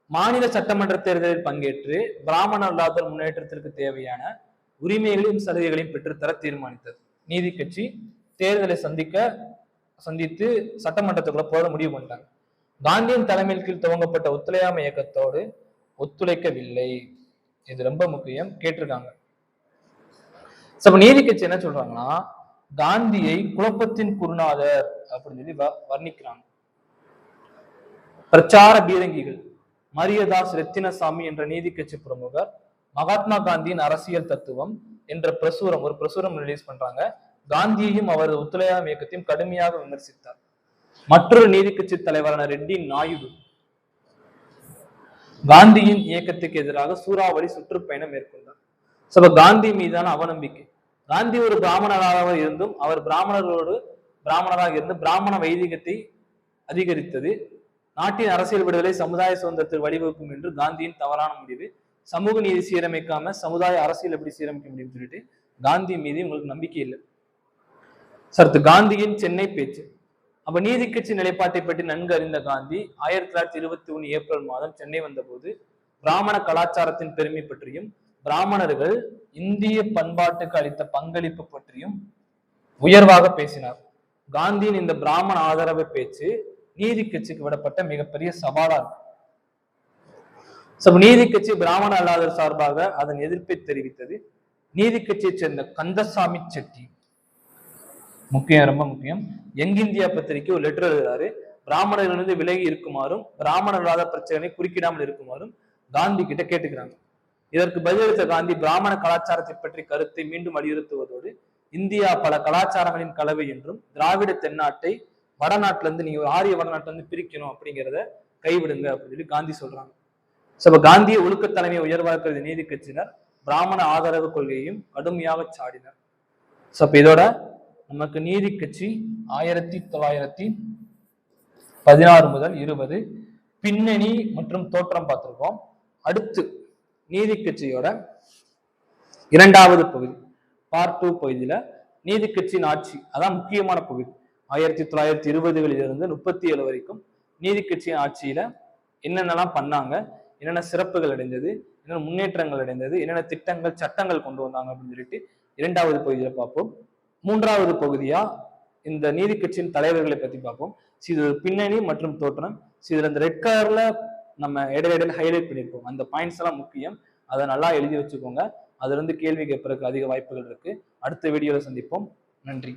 மாநில சட்டமன்ற தேர்தலில் பங்கேற்று பிராமண அல்லாதோர் முன்னேற்றத்திற்கு தேவையான உரிமைகளையும் சலுகைகளையும் பெற்றுத்தர தீர்மானித்தது. நீதி கட்சி தேர்தலை சந்தித்து சட்டமன்றத்துக்குள்ள போட முடிவு பண்ணிட்டாங்க. காந்தியின் தலைமையின் கீழ் துவங்கப்பட்ட ஒத்துழையாமை இயக்கத்தோடு ஒத்துழைக்கவில்லை. இது ரொம்ப முக்கியம், கேட்டிருக்காங்க. நீதி கட்சி என்ன சொல்றாங்கன்னா, காந்தியை குழப்பத்தின் குருநாதர் அப்படின்னு சொல்லி வர்ணிக்கிறாங்க. பிரச்சார பீரங்கிகள். மரியதாஸ் ரெத்தினசாமி என்ற நீதி கட்சி பிரமுகர் மகாத்மா காந்தியின் அரசியல் தத்துவம் என்ற ஒரு பிரசுரம் ரிலீஸ் பண்றாங்க. காந்தியையும் அவரது ஒத்துழையாமை இயக்கத்தையும் கடுமையாக விமர்சித்தார். மற்றொரு நீதி கட்சி தலைவரான ரெட்டி நாயுடு காந்தியின் இயக்கத்துக்கு எதிராக சூறாவளி சுற்றுப்பயணம் மேற்கொண்டார். காந்தி மீதான அவநம்பிக்கை. காந்தி ஒரு பிராமணராக இருந்தும் அவர் பிராமணராக இருந்து பிராமண வைதிகத்தை அதிகரித்தது நாட்டின் அரசியல் விடுதலை சமுதாய சுதந்திரத்தில் வழிவகுக்கும் என்று காந்தியின் தவறான முடிவு. சமூக நீதி சீரமைக்காம சமுதாய அரசியல் எப்படி சீரமைக்க முடியும்னு சொல்லிட்டு காந்தி மீது உங்களுக்கு நம்பிக்கை இல்லை. காந்தியின் சென்னை பேச்சு. அப்ப நீதி கட்சி நிலைப்பாட்டை பற்றி நன்கு அறிந்த காந்தி 1921 ஏப்ரல் மாதம் சென்னை வந்தபோது பிராமண கலாச்சாரத்தின் பெருமை பற்றியும் பிராமணர்கள் இந்திய பண்பாட்டுக்கு அளித்த பங்களிப்பு பற்றியும் உயர்வாக பேசினார். காந்தியின் இந்த பிராமண ஆதரவு பேச்சு நீதி கட்சிக்கு விடப்பட்ட மிகப்பெரிய சவாலா இருக்கு. நீதி கட்சி பிராமண அல்லாதவர் சார்பாக அதன் எதிர்ப்பை தெரிவித்தது. நீதி கட்சியை சேர்ந்த கந்தசாமி செட்டி ரொம்ப முக்கியம், யங் இந்தியா பத்திரிகை ஒரு லெட்டர் எழுதுறாரு. பிராமணர்களிலிருந்து விலகி இருக்குமாறும் பிராமண அல்லாத பிரச்சனை குறுக்கிடாமல் இருக்குமாறும் காந்தி கிட்ட கேட்டுக்கிறாங்க. இதற்கு பதிலளித்த காந்தி பிராமண கலாச்சாரத்தை பற்றி கருத்தை மீண்டும் வலியுறுத்துவதோடு இந்தியா பல கலாச்சாரங்களின் கலவை என்றும் திராவிட தென்னாட்டை வடநாட்டுல இருந்து நீங்க ஒரு ஆரிய வடநாட்டுல இருந்து பிரிக்கணும் அப்படிங்கிறத கைவிடுங்க அப்படின்னு சொல்லி காந்தி சொல்றாங்க. காந்திய ஒழுக்க தலைமை உயர்வாக்குறது நீதி கட்சியினர் பிராமண ஆதரவு கொள்கையையும் கடுமையாக சாடினர். இதோட நமக்கு நீதி கட்சி 1916 முதல் 20 பின்னணி மற்றும் தோற்றம் பார்த்திருக்கோம். அடுத்து நீதி கட்சியோட 2வது பகுதி பார்ட் 2 பகுதியில நீதி கட்சியின் ஆட்சி, அதான் முக்கியமான பகுதி. 1920களில் இருந்து 37 வரைக்கும் நீதி கட்சியின் ஆட்சியில என்னென்னலாம் பண்ணாங்க, என்னென்ன சிறப்புகள் அடைந்தது, என்னென்ன முன்னேற்றங்கள் அடைந்தது, என்னென்ன திட்டங்கள் சட்டங்கள் கொண்டு வந்தாங்க அப்படின்னு சொல்லிட்டு 2வது பகுதியில பார்ப்போம். 3வது பகுதியா இந்த நீதி கட்சியின் தலைவர்களை பத்தி பார்ப்போம். இது ஒரு பின்னணி மற்றும் தோற்றம். இதுல இந்த ரெட் கலர்ல நம்ம இடையில ஹைலைட் பண்ணியிருக்கோம். அந்த பாயிண்ட்ஸ் எல்லாம் முக்கியம், அதை நல்லா எழுதி வச்சுக்கோங்க. அதுல இருந்து கேள்வி கேட்பதற்கு அதிக வாய்ப்புகள் இருக்கு. அடுத்த வீடியோல சந்திப்போம். நன்றி.